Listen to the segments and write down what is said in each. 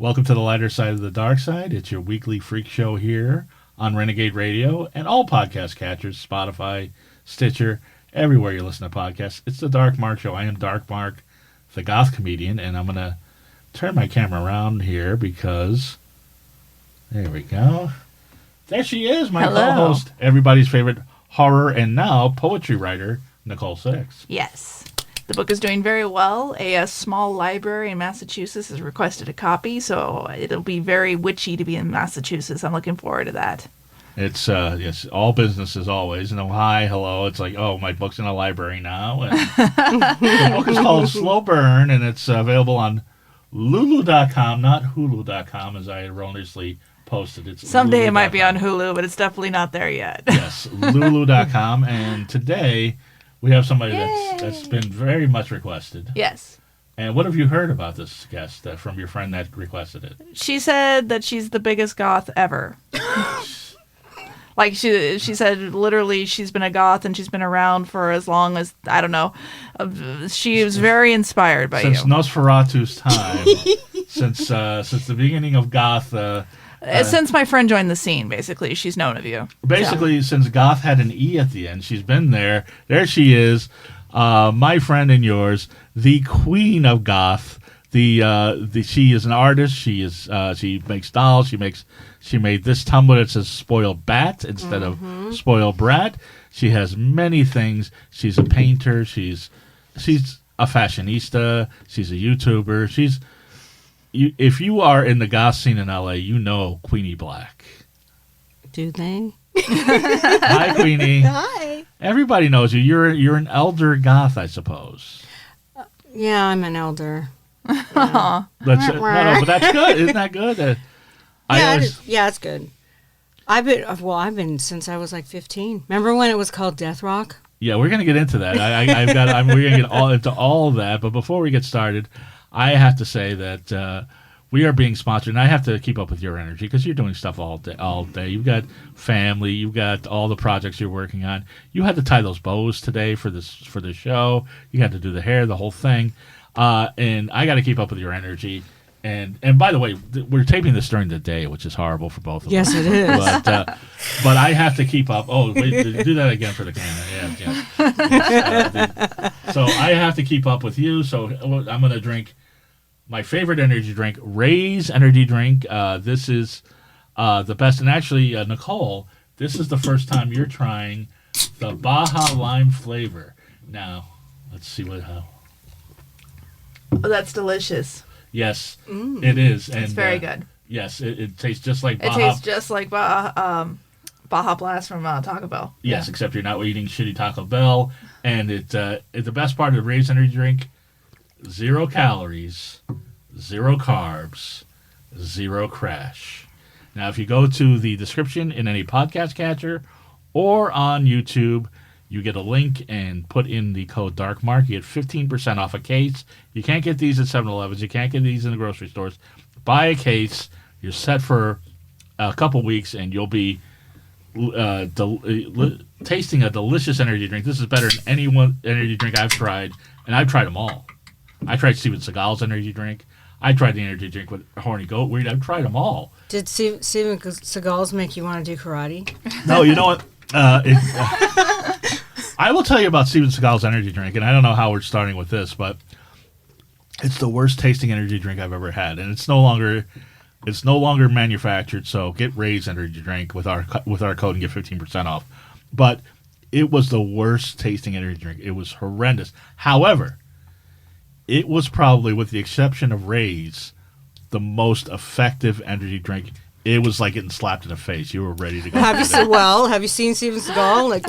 Welcome to the lighter side of the dark side. It's your weekly freak show here on Renegade Radio and all podcast catchers, Spotify, Stitcher, everywhere you listen to podcasts. It's the Dark Mark Show. I am Dark Mark, the goth comedian, and I'm going to turn my camera around here because, there we go. There she is, my co-host, everybody's favorite horror and now poetry writer, Nicole Six. Yes. The book is doing very well. A small library in Massachusetts has requested a copy, so it'll be very witchy to be in Massachusetts. I'm looking forward to that. It's, yes, all business as always. No, hi, hello. It's like, oh, my book's in a library now. And the book is called Slow Burn, and it's available on Lulu.com, not Hulu.com, as I erroneously posted. It's Someday Lulu.com. It might be on Hulu, but it's definitely not there yet. Yes, Lulu.com. And today we have somebody that's been very much requested. Yes. And what have you heard about this guest from your friend that requested it? She said that she's the biggest goth ever. Like she said, literally, she's been a goth and she's been around for as long as, I don't know. She was very inspired by you. Since Nosferatu's time, since the beginning of goth. Since my friend joined the scene, basically, she's known of you. Basically, since goth had an E at the end, she's been there. There she is, my friend and yours, the queen of goth. She is an artist. She makes dolls. She made this tumbler that says "spoiled bat" instead of "spoiled brat." She has many things. She's a painter. She's a fashionista. She's a YouTuber. If you are in the goth scene in LA, you know Queenie Black. Do they? Hi, Queenie. Hi. Everybody knows you. You're an elder goth, I suppose. Yeah, I'm an elder. No, but that's good. Isn't that good? Yeah, it's good. I've been since I was like 15. Remember when it was called Death Rock? Yeah, we're gonna get into that. We're gonna get into all of that. But before we get started, I have to say that we are being sponsored, and I have to keep up with your energy because you're doing stuff all day. You've got family, you've got all the projects you're working on. You had to tie those bows today for this show. You had to do the hair, the whole thing, and I got to keep up with your energy. And by the way, we're taping this during the day, which is horrible for both of us. Yes, it is. But I have to keep up. Oh, wait, do that again for the camera. Yeah. So I have to keep up with you. So I'm going to drink my favorite energy drink, Ray's energy drink. This is the best. And actually, Nicole, this is the first time you're trying the Baja Lime flavor. Now, let's see how. Oh, that's delicious. Yes, it is. And, it's very good. Yes, it tastes just like Baja. It tastes just like Baja Blast from Taco Bell. Yes, except you're not eating shitty Taco Bell. And it's the best part of the Ray's energy drink, 0 calories, 0 carbs, 0 crash. Now, if you go to the description in any podcast catcher or on YouTube, you get a link and put in the code DARKMARK. You get 15% off a case. You can't get these at 7-Elevens. You can't get these in the grocery stores. Buy a case. You're set for a couple weeks, and you'll be tasting a delicious energy drink. This is better than any one energy drink I've tried, and I've tried them all. I tried Steven Seagal's energy drink. I tried the energy drink with Horny Goat Weed. I've tried them all. Did Steven Seagal's make you want to do karate? No, you know what? I will tell you about Steven Seagal's energy drink, and I don't know how we're starting with this, but it's the worst tasting energy drink I've ever had, and it's no longer manufactured. So get Ray's energy drink with our code and get 15% off. But it was the worst tasting energy drink. It was horrendous. However, it was probably, with the exception of Ray's, the most effective energy drink. It was like getting slapped in the face. You were ready to go. Have you seen Steven Seagal?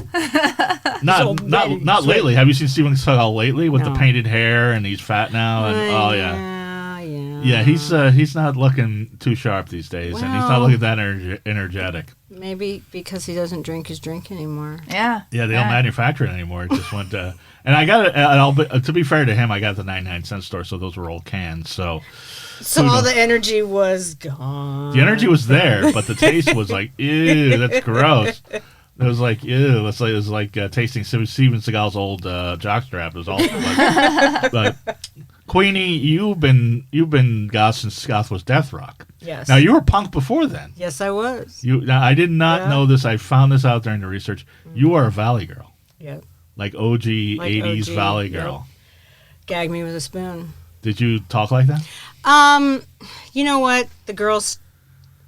Not lately. Have you seen Steven Seagal lately with the painted hair and he's fat now? And yeah, he's not looking too sharp these days, and he's not looking that energetic. Maybe because he doesn't drink his drink anymore. Yeah. Yeah, they don't manufacture it anymore. It just went to... And I got it, to be fair to him, I got the 99-cent store, so those were old cans, so all the energy was gone. The energy was there, but the taste was like, ew, that's gross. It was like, ew. It was like tasting Steven Seagal's old jockstrap. It was awful. But Queenie, you've been goth since goth was death rock. Yes. Now you were punk before then. Yes, I was. Now, I did not know this. I found this out during the research. You are a Valley girl, Yeah. like OG 80s OG, Valley yep. girl. Gag me with a spoon. Did you talk like that? You know what? The girls,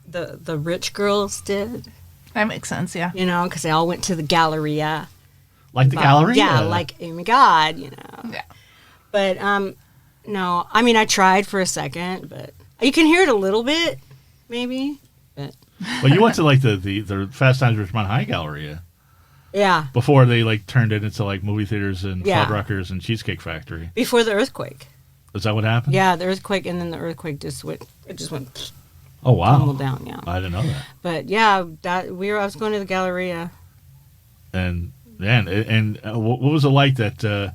the rich girls did. That makes sense, yeah. You know, because they all went to the Galleria. Like the gallery? Yeah, like, oh my God, you know. Yeah. But, no. I mean, I tried for a second, but you can hear it a little bit, maybe. But Well, you went to like the Fast Times at Ridgemont High Galleria yeah, before they like turned it into like movie theaters and Yeah. Fuddruckers and Cheesecake Factory. before the earthquake. Is that what happened? Yeah, the earthquake, and then the earthquake just went Oh wow. tumbled down, yeah. I didn't know that. But yeah, I was going to the Galleria. And what was it like that?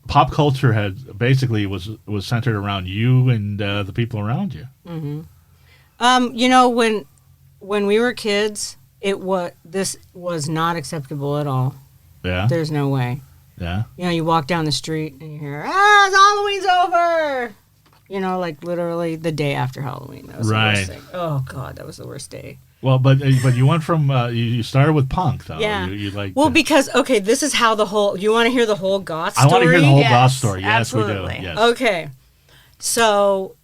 Pop culture had basically was centered around you and the people around you. You know, when we were kids, this was not acceptable at all. Yeah. There's no way. Yeah. You know, you walk down the street and you hear, Halloween's over. You know, like literally the day after Halloween. That was the Right. worst thing. Oh God, that was the worst day. Well, but you went from you started with punk though. Yeah. You like Well, because this is how you want to hear the whole goth story? I want to hear the whole Yes, goth story. Yes, absolutely. we do. Yes. Okay. So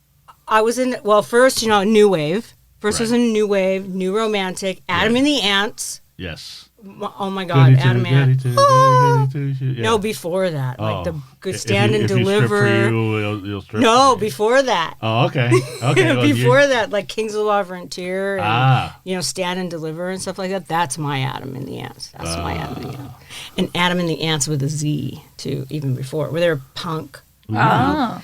I was first, new wave. First was Right. in new wave, new romantic, Adam and the Antz. Yes. Oh my God, Adam and Yeah. No, before that. Like the good If stand and if you strip deliver. for you, you'll strip No, for me. before that. Oh, okay. Okay. well, Before that, like Kings of La Frontier and, Ah. Stand and Deliver and stuff like that. That's my Adam and the Ants. That's my Adam and the Ants. And Adam and the Ants with a Z, too, even before, where they're punk. Oh.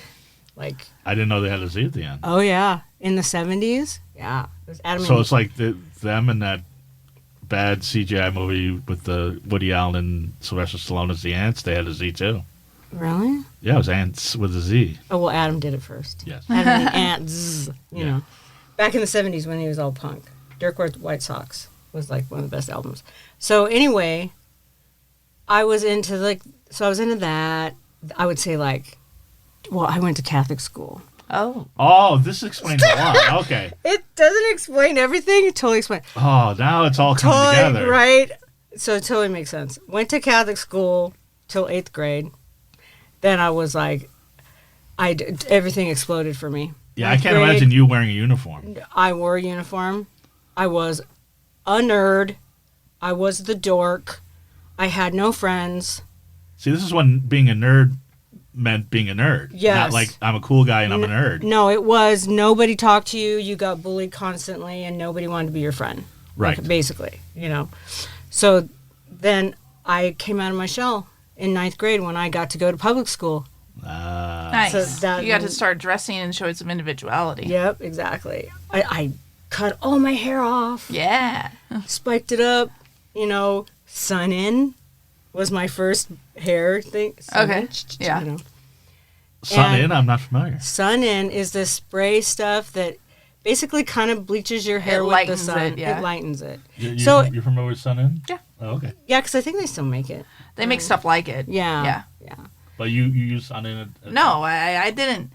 Like, I didn't know they had a Z at the end. oh, yeah. In the 70s? Yeah. It was Adam So and it's like them and that bad CGI movie with the Woody Allen and Sylvester Stallone as the Ants. They had a Z too. Really? Yeah, it was Ants with a Z. Oh, well, Adam did it first. Yes. Adam and the Ants, you Yeah. know. Back in the 70s when he was all punk. Dirk Wore White Socks was like one of the best albums. So anyway, I was into that. I would say I went to Catholic school. Oh. Oh, this explains a lot. Okay. It doesn't explain everything. It totally explains. Oh, now it's all coming together. Right? So it totally makes sense. Went to Catholic school till 8th grade. Then I was like, everything exploded for me. Yeah, I 9th can't grade, imagine you wearing a uniform. I wore a uniform. I was a nerd. I was the dork. I had no friends. See, this is when being a nerd meant being a nerd. Yes. Not like I'm a cool guy and I'm a nerd. No, it was nobody talked to you. You got bullied constantly, and nobody wanted to be your friend. Right. Like, basically, you know. So then I came out of my shell in 9th grade when I got to go to public school. Nice. So that- You got to start dressing and showing some individuality. Yep, exactly. I cut all my hair off, Yeah. spiked it up, sun in was my first hair thing. Sun Okay, in, yeah. Sun And- in, I'm not familiar. Sun in is the spray stuff that basically kind of bleaches your hair It with the lightens sun. it, yeah. It lightens it. You're familiar with Sun in? Yeah. Oh, okay. Yeah, because I think they still make it. They make stuff like it. Yeah. Yeah. But you use Sun in at No, I didn't.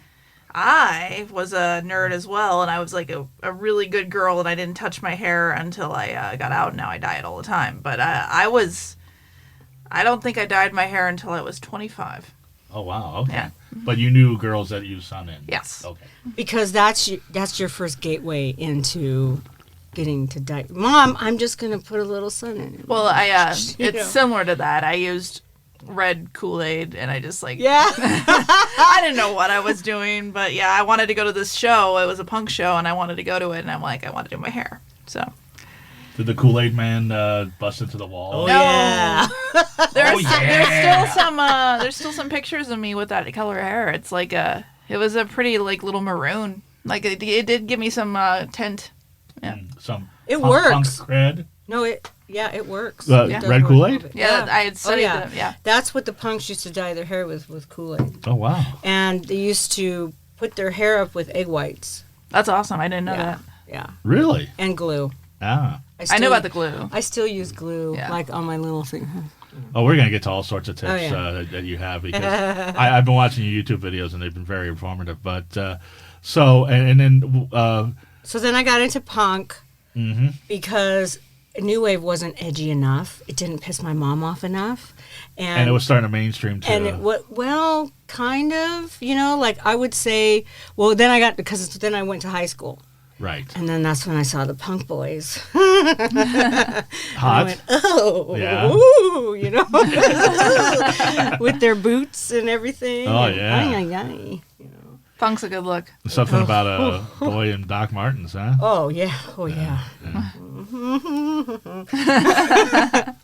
I was a nerd as well, and I was like a really good girl, and I didn't touch my hair until I got out, and now I dye it all the time. But I don't think I dyed my hair until I was 25. Oh, wow. Okay. Yeah. But you knew girls that use Sun in? Yes. Okay. Because that's your first gateway into getting to dye. Mom, I'm just going to put a little sun in it. Well, it's You know. similar to that. I used red Kool-Aid, and I just Yeah. I didn't know what I was doing, but yeah, I wanted to go to this show. It was a punk show, and I wanted to go to it, and I'm like, I want to do my hair. So Did the Kool-Aid man bust into the wall? Oh, yeah. There's still some pictures of me with that color hair. It's like it was a pretty like little maroon. Like it did give me some tint. Yeah. Some It punk works. cred? No, it works. The It does red work Kool-Aid? a little bit. Yeah, I had studied yeah. them. Yeah. That's what the punks used to dye their hair with Kool-Aid. Oh, wow. And they used to put their hair up with egg whites. That's awesome. I didn't know Yeah. that. Yeah. Really? And glue. Ah. I knew about the glue. I still use glue, Yeah. like on my little thing. Oh, we're gonna get to all sorts of tips Oh, yeah. that you have because I've been watching your YouTube videos and they've been very informative. But so then So then I got into punk because new wave wasn't edgy enough. It didn't piss my mom off enough, and it was starting to mainstream too. And well, kind of, like I would say. Well, then then I went to high school. Right. And then that's when I saw the punk boys. Hot. I went, oh, Yeah. ooh, with their boots and everything. Oh, and yeah. Ay, ay, ay, Punk's a good look. Something about a boy in Doc Martens, huh? Oh, yeah. Oh, yeah.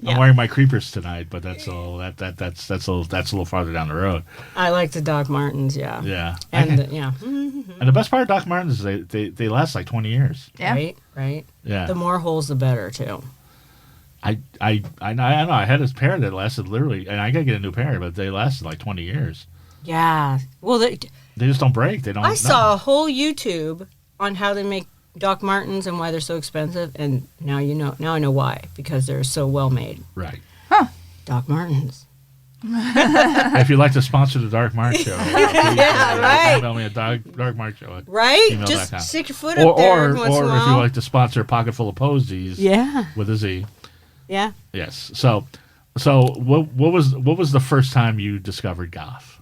I'm wearing my creepers tonight, but that's a little farther down the road. I like the Doc Martens, yeah. Yeah. And, And the best part of Doc Martens is they last like 20 years. Yeah. Right. Yeah. The more holes, the better, too. I know. I had this pair that lasted literally, and I gotta get a new pair, but they lasted like 20 years. Yeah. Well, They just don't break. They don't. I saw a whole YouTube on how they make Doc Martens and why they're so expensive, and now Now I know why, because they're so well made. Right. Doc Martens. If you'd like to sponsor the Dark Mark Show, right. Email me at Dark Mark Show. Right? Email.com. Just stick your foot up there every once in a or if while. you'd like to sponsor a Pocket Full of Posies with a Z. Yeah. Yes. So what was the first time you discovered goth?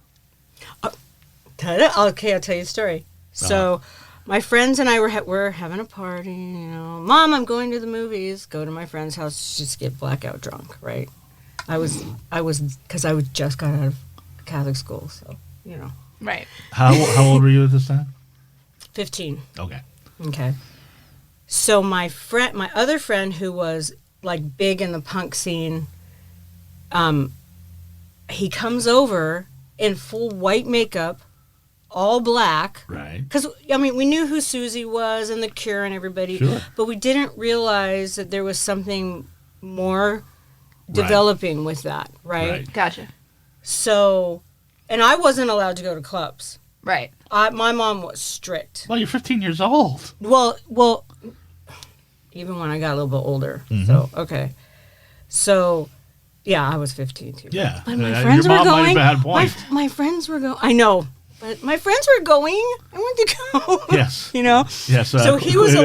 Okay, I'll tell you a story. So, my friends and I were having a party. Mom, I'm going to the movies. Go to my friend's house, just get blackout drunk. Right? I was because I was just got out of Catholic school, so Right. How old were you at this time? 15. Okay. So my other friend who was like big in the punk scene, he comes over in full white makeup, all black. Right. Because, we knew who Susie was and The Cure and everybody. Sure. But we didn't realize that there was something more developing with that, right? Gotcha. So, and I wasn't allowed to go to clubs. Right. My mom was strict. Well, you're 15 years old. Well, even when I got a little bit older. Mm-hmm. So, okay. So, yeah, I was 15 too. Yeah. But my Your friends were mom might going. have had a point. My friends were going. I know. But my friends were going. I wanted to go. Yes. Yes. So he was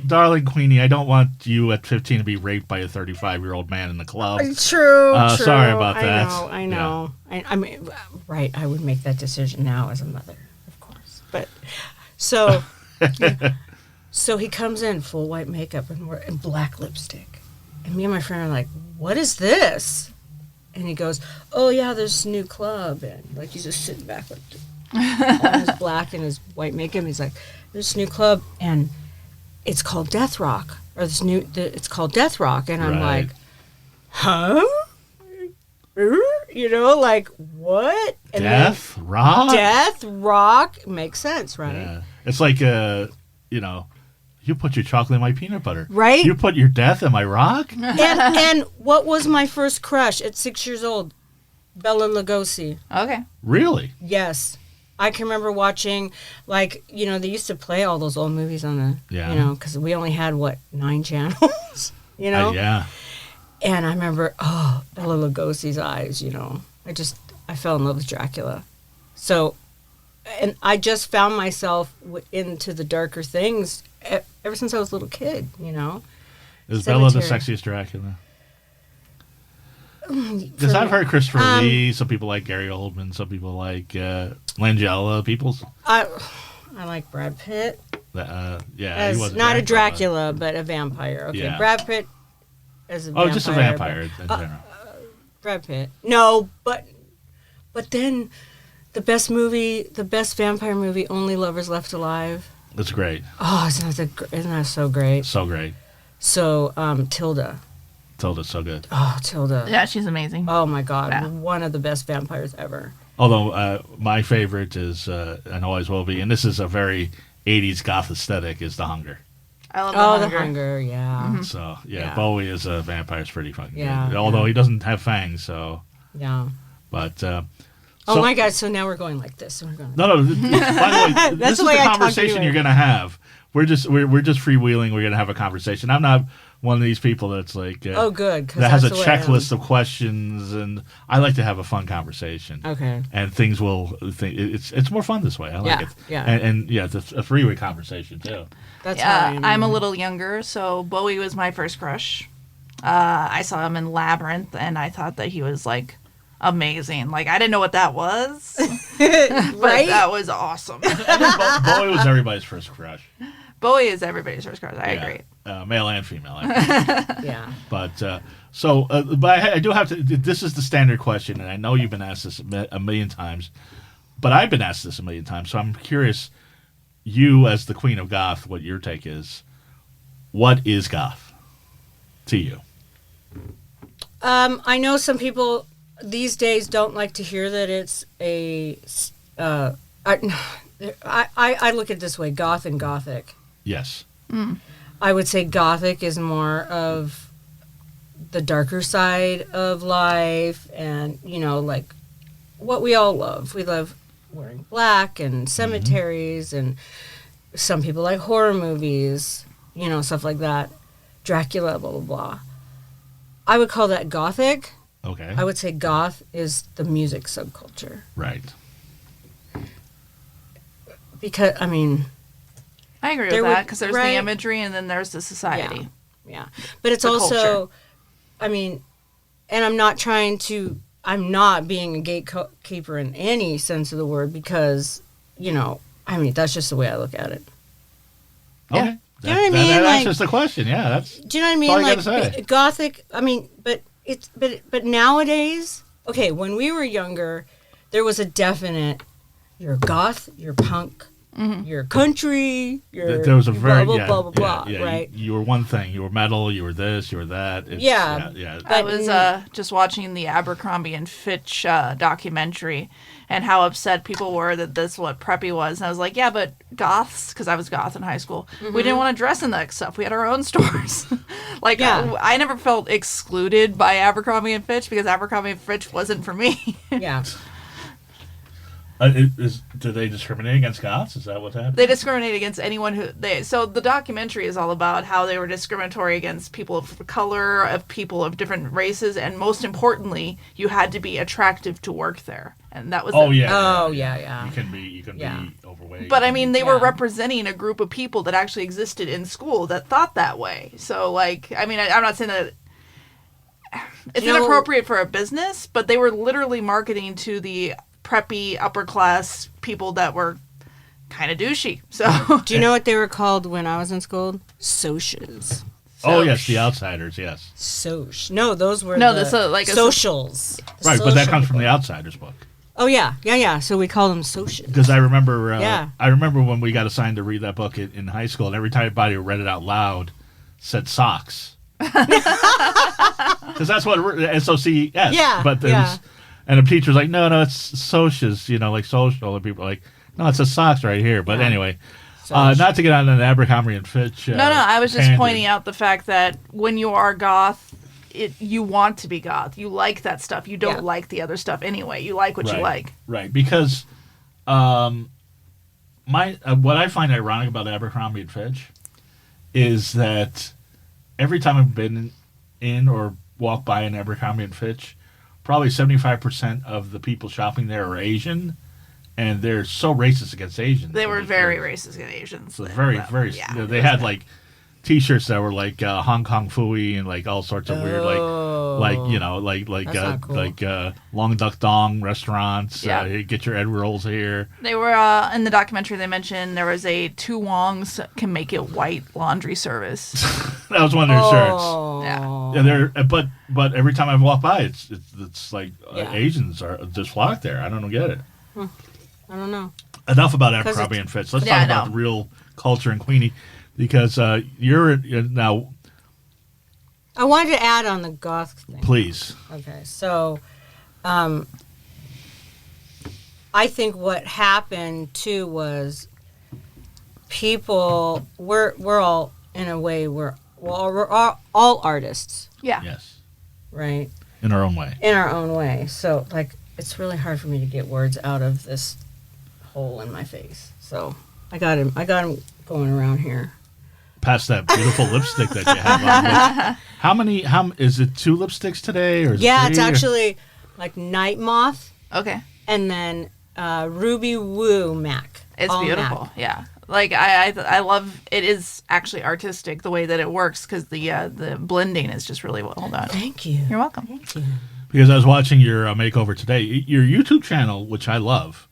darling Queenie, I don't want you at 15 to be raped by a 35-year-old man in the club. True. Sorry about that. I know. Yeah. I mean, right. I would make that decision now as a mother, of course. But so, so he comes in full white makeup and black lipstick, and me and my friend are like, "What is this?" And he goes, "Oh yeah, there's a new club," and like he's just sitting back like all his black and his white makeup. And he's like, "There's a new club, and it's called Death Rock, or it's called Death Rock," and I'm like, "Huh?" Like what? And Death Rock. Death Rock makes sense, right? Yeah. It's like you put your chocolate in my peanut butter. Right. You put your death in my rock. And what was my first crush at 6 years old? Bela Lugosi. Okay. Really? Yes. I can remember watching, they used to play all those old movies on the, because we only had, 9 channels, Yeah. And I remember, Bela Lugosi's eyes, I fell in love with Dracula. So, and I just found myself into the darker things ever since I was a little kid, Is Bella the sexiest Dracula? Because I've heard Christopher Lee, some people like Gary Oldman, some people like Langella. I like Brad Pitt. He as was not a Dracula, but a vampire. Okay, yeah. Brad Pitt as a vampire. Oh, just a vampire in general. Brad Pitt. No, but then the best vampire movie, Only Lovers Left Alive. That's great. Oh, isn't that so great? So great. So, Tilda. Tilda's so good. Oh, Tilda. Yeah, she's amazing. Oh, my God. Yeah. One of the best vampires ever. Although, my favorite is, and always will be, and this is a very 80s goth aesthetic, is The Hunger. I love The Hunger, yeah. Mm-hmm. So, Bowie as a vampire is pretty fucking good. Yeah. Although he doesn't have fangs, so. Yeah. But, oh, my God. So now we're going like this. We're going No. By the way, this is the conversation you're going to have. We're just freewheeling. We're going to have a conversation. I'm not one of these people that's like Oh, good. 'Cause that has a that's the way I am. checklist of questions, and I like to have a fun conversation. Okay. And things will it's more fun this way. I like Yeah, it. yeah. And yeah, it's a three-way conversation too. That's how I am. I'm a little younger, so Bowie was my first crush. I saw him in Labyrinth, and I thought that he was like amazing. Like, I didn't know what that was, but Right? that was awesome. Bowie was everybody's first crush. Bowie is everybody's first crush. I agree. Male and female. Actually. Yeah. But but I do have to. This is the standard question, and I know you've been asked this a million times, but I've been asked this a million times. So I'm curious, you as the queen of goth, what your take is. What is goth to you? I know some people these days don't like to hear that it's a. I look at it this way: goth and gothic. Yes. I would say gothic is more of the darker side of life, and like what we all love. We love wearing black and cemeteries, and some people like horror movies, stuff like that. Dracula, blah blah blah. I would call that gothic. Okay. I would say goth is the music subculture. Right. Because, I agree with There that would- because there's right. the imagery and then there's the society. yeah. But it's The also, and I'm not being a gatekeeper in any sense of the word because, that's just the way I look at it. Okay. Yeah. Do you know what I mean? That Like- answers the question. Yeah, that's. Do you know what I mean? all you Like gotta say. gothic. But nowadays, okay, when we were younger, there was a definite. You're goth. You're punk. You're country. You're There was a very blah blah blah blah yeah, blah. Right. You were one thing. You were metal. You were this. You were that. Yeah. Yeah. I But was just watching the Abercrombie and Fitch documentary and how upset people were that this is what preppy was. And I was like, yeah, but goths, because I was goth in high school, we didn't want to dress in that stuff. We had our own stores. Yeah. I never felt excluded by Abercrombie and Fitch because Abercrombie and Fitch wasn't for me. Yeah. Do they discriminate against goths? Is that what's happening? They discriminate against anyone so the documentary is all about how they were discriminatory against people of color, of people of different races, and most importantly, you had to be attractive to work there. And that was Oh it. yeah. Oh yeah. You can be Yeah. overweight. But I mean, they were Yeah. representing a group of people that actually existed in school that thought that way. So I'm not saying that it's inappropriate for a business, but they were literally marketing to the preppy upper class people that were kind of douchey. So Do you know what they were called when I was in school? Socias. Oh yes, the outsiders. Yes. No, those were No, the this is like a socials. The Right, but that social comes from people. the outsiders book. Oh yeah. So we call them socials. Because I remember, Yeah. I remember when we got assigned to read that book in high school, and every time anybody who read it out loud said socks. Because that's what SOCS. Yeah, But there yeah. was, and the teacher's like, no, it's socias, like social, and people are like, no, it says socks right here. But Yeah. anyway, Soch. not to get on an Abercrombie and Fitch. no, I was just tangent. pointing out the fact that when you are goth, you want to be goth. You like that stuff. You don't Yeah. like the other stuff anyway. You like what you like. Right, because what I find ironic about Abercrombie and Fitch is that every time I've been in or walked by an Abercrombie and Fitch, probably 75% of the people shopping there are Asian, and they're so racist against Asians. They were It's very very- racist against Asians. So very, very. Yeah. They had like T-shirts that were like Hong Kong Phooey and like all sorts of weird like That's not cool. Long Duck Dong restaurants. Yeah. Get your egg rolls here. They were in the documentary. They mentioned there was a two Wongs can make it white laundry service. That was one of their shirts. Oh. Yeah. Yeah, but every time I've walked by, it's like Yeah. Asians are just flock there. I don't get it. I don't know. Enough about 'Cause Abercrombie it's- and Fitch. Let's Yeah, talk I about know. the real culture in Queenie, because you're now. I wanted to add on the goth thing. Please. Okay, so I think what happened too was people we're all in a way we're all artists, Yeah. Yes. right? In our own way. In our own way. So like it's really hard for me to get words out of this hole in my face. So I got him going around here. past that beautiful lipstick that you have on. How is it 2 lipsticks today, or is Yeah, it 3, it's actually like Night Moth Okay. and then Ruby Woo MAC. It's All beautiful. MAC. Yeah. Like I love it. Is actually artistic the way that it works because the blending is just really well done. Thank you. You're welcome. Thank you. Because I was watching your makeover today. Your YouTube channel, which I love,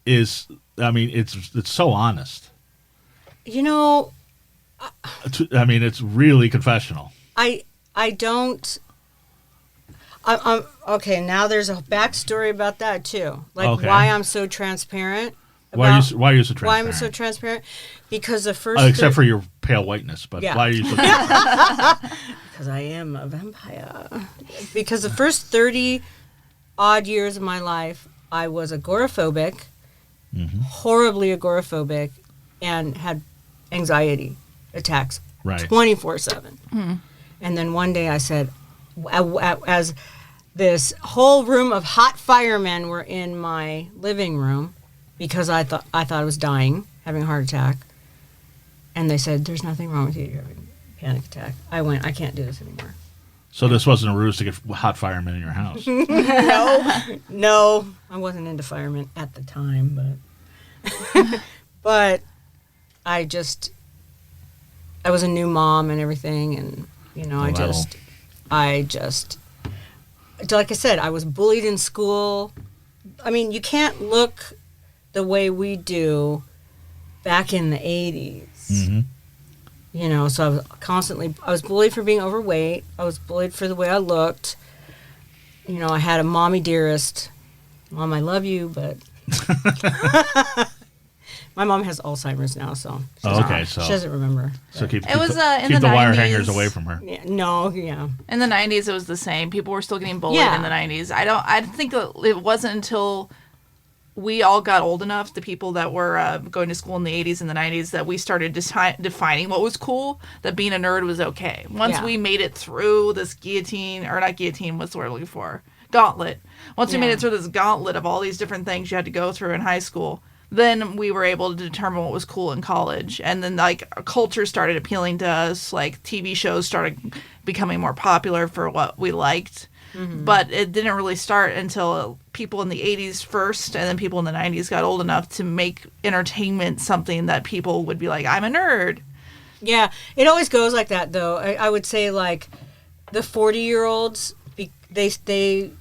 is, I mean, it's so honest. You know, I mean, it's really confessional. I don't. I'm okay. Now there's a backstory about that too, like Okay. why I'm so transparent. Why are you so Why transparent? I'm so transparent? Because the first except for your pale whiteness, but Yeah. why are you so transparent? because I am a vampire. Because the first 30 odd years of my life, I was agoraphobic, horribly agoraphobic, and had anxiety attacks Right. 24/7. And then one day I said, as this whole room of hot firemen were in my living room, because I thought I was dying, having a heart attack, and they said, "There's nothing wrong with you. You're having a panic attack." I went, "I can't do this anymore." So this wasn't a ruse to get hot firemen in your house. No, I wasn't into firemen at the time, but but I was a new mom and everything, and you know, I just like I said, I was bullied in school. I mean, you can't look the way we do back in the 80s. Mm-hmm. You know, so I was bullied for being overweight. I was bullied for the way I looked. You know, I had a mommy dearest. Mom, I love you, but my mom has Alzheimer's now, so she So doesn't remember. So keep It was, in keep the the wire 90s. hangers away from her. Yeah, In the 90s, it was the same. People were still getting bullied Yeah. in the 90s. I think that it wasn't until we all got old enough, the people that were going to school in the 80s and the 90s, that we started defining what was cool, that being a nerd was okay. Once Yeah. we made it through this guillotine, or not guillotine, what's the word I'm looking for? Gauntlet. Once we made Yeah. it through this gauntlet of all these different things you had to go through in high school, then we were able to determine what was cool in college. And then, like, our culture started appealing to us. Like, TV shows started becoming more popular for what we liked. But it didn't really start until people in the 80s first, and then people in the 90s got old enough to make entertainment something that people would be like, I'm a nerd. Yeah, it always goes like that, though. I would say, like, the 40-year-olds, they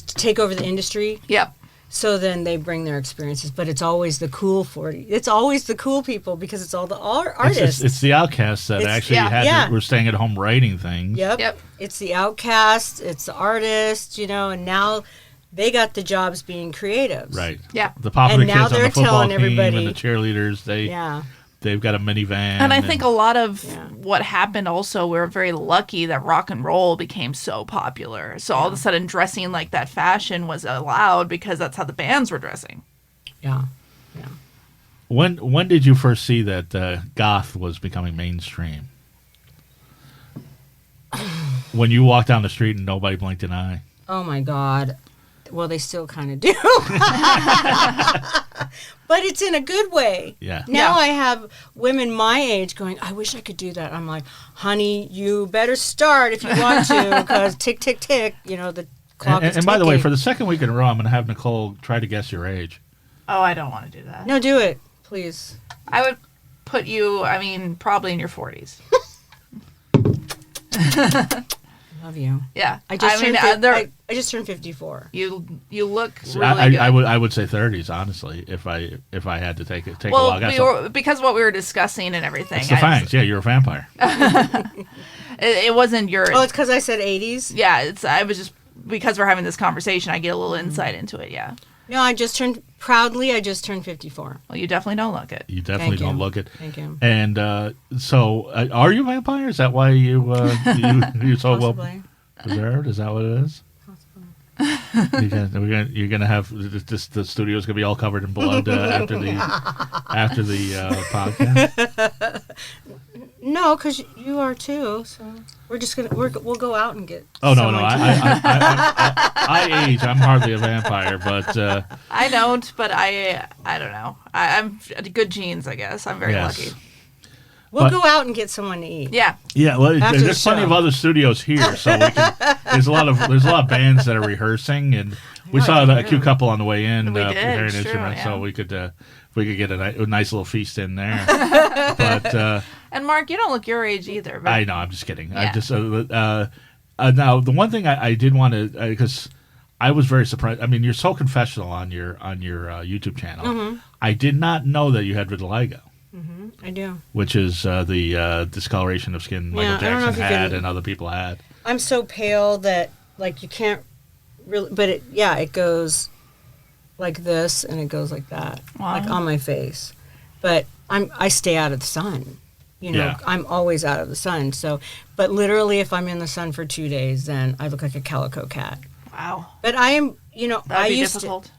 take over the industry. Yep. So then they bring their experiences, but it's always the cool 40. It's always the cool people because it's all the artists. It's the outcasts that actually were staying at home writing things. Yep. It's the outcasts. It's the artists, you know, and now they got the jobs being creatives. Right. Yeah. The popular And now kids on they're the football telling team everybody- and the cheerleaders, they've got a minivan. And I think a lot of Yeah. what happened also, we were very lucky that rock and roll became so popular. So all of a sudden, dressing like that fashion was allowed because that's how the bands were dressing. Yeah. When did you first see that goth was becoming mainstream? When you walked down the street and nobody blinked an eye. Oh my God. Well, they still kind of do. But it's in a good way. Yeah. Now Yeah. I have women my age going, I wish I could do that. I'm like, honey, you better start if you want to, because tick, tick, tick, you know, the clock is And by the way, ticking. for the second week in a row, I'm going to have Nicole try to guess your age. Oh, I don't want to do that. No, do it, please. I would put you, probably in your 40s. Love you. Yeah. I just turned they're- I just turned 54. you look So really good. I would say 30s, honestly, if I had to take a wild guess. Because what we were discussing and everything. It's the fangs. Yeah, you're a vampire. It wasn't your. Oh, it's because I said 80s? Yeah, I was just because we're having this conversation, I get a little insight into it. Yeah. No, I just turned 54. Well, you definitely don't look it. You definitely Thank you. don't look it. Thank you. And so, are you a vampire? Is that why you so well Possibly. preserved? Is that what it is? You're gonna have the studio's gonna be all covered in blood after the podcast. No, because you are too. So we're just we'll go out and get. Oh no, someone to- I age. I'm hardly a vampire, but I don't, but I don't know. I'm good genes, I guess. I'm very yes. lucky. We'll go out and get someone to eat. Yeah. Yeah, well, After the there's plenty show. of other studios here, so we can. There's a lot of bands that are rehearsing, and we saw a cute couple on the way in We did, preparing it's true, instruments, so yeah. we could get a nice little feast in there. But And Mark, you don't look your age either. But I know, I'm just kidding. I Yeah. just now the one thing I did want to because I was very surprised. I mean, you're so confessional on your YouTube channel. Mm-hmm. I did not know that you had vitiligo, I do. which is the discoloration of skin Yeah, Michael I don't know Jackson if you had can- and other people had. I'm so pale that like you can't really, but it goes like this and it goes like that, Wow. like on my face. But I stay out of the sun. You know, Yeah. I'm always out of the sun. So, but literally, if I'm in the sun for 2 days, then I look like a calico cat. wow, But I am, you know, that'd I be used difficult. to.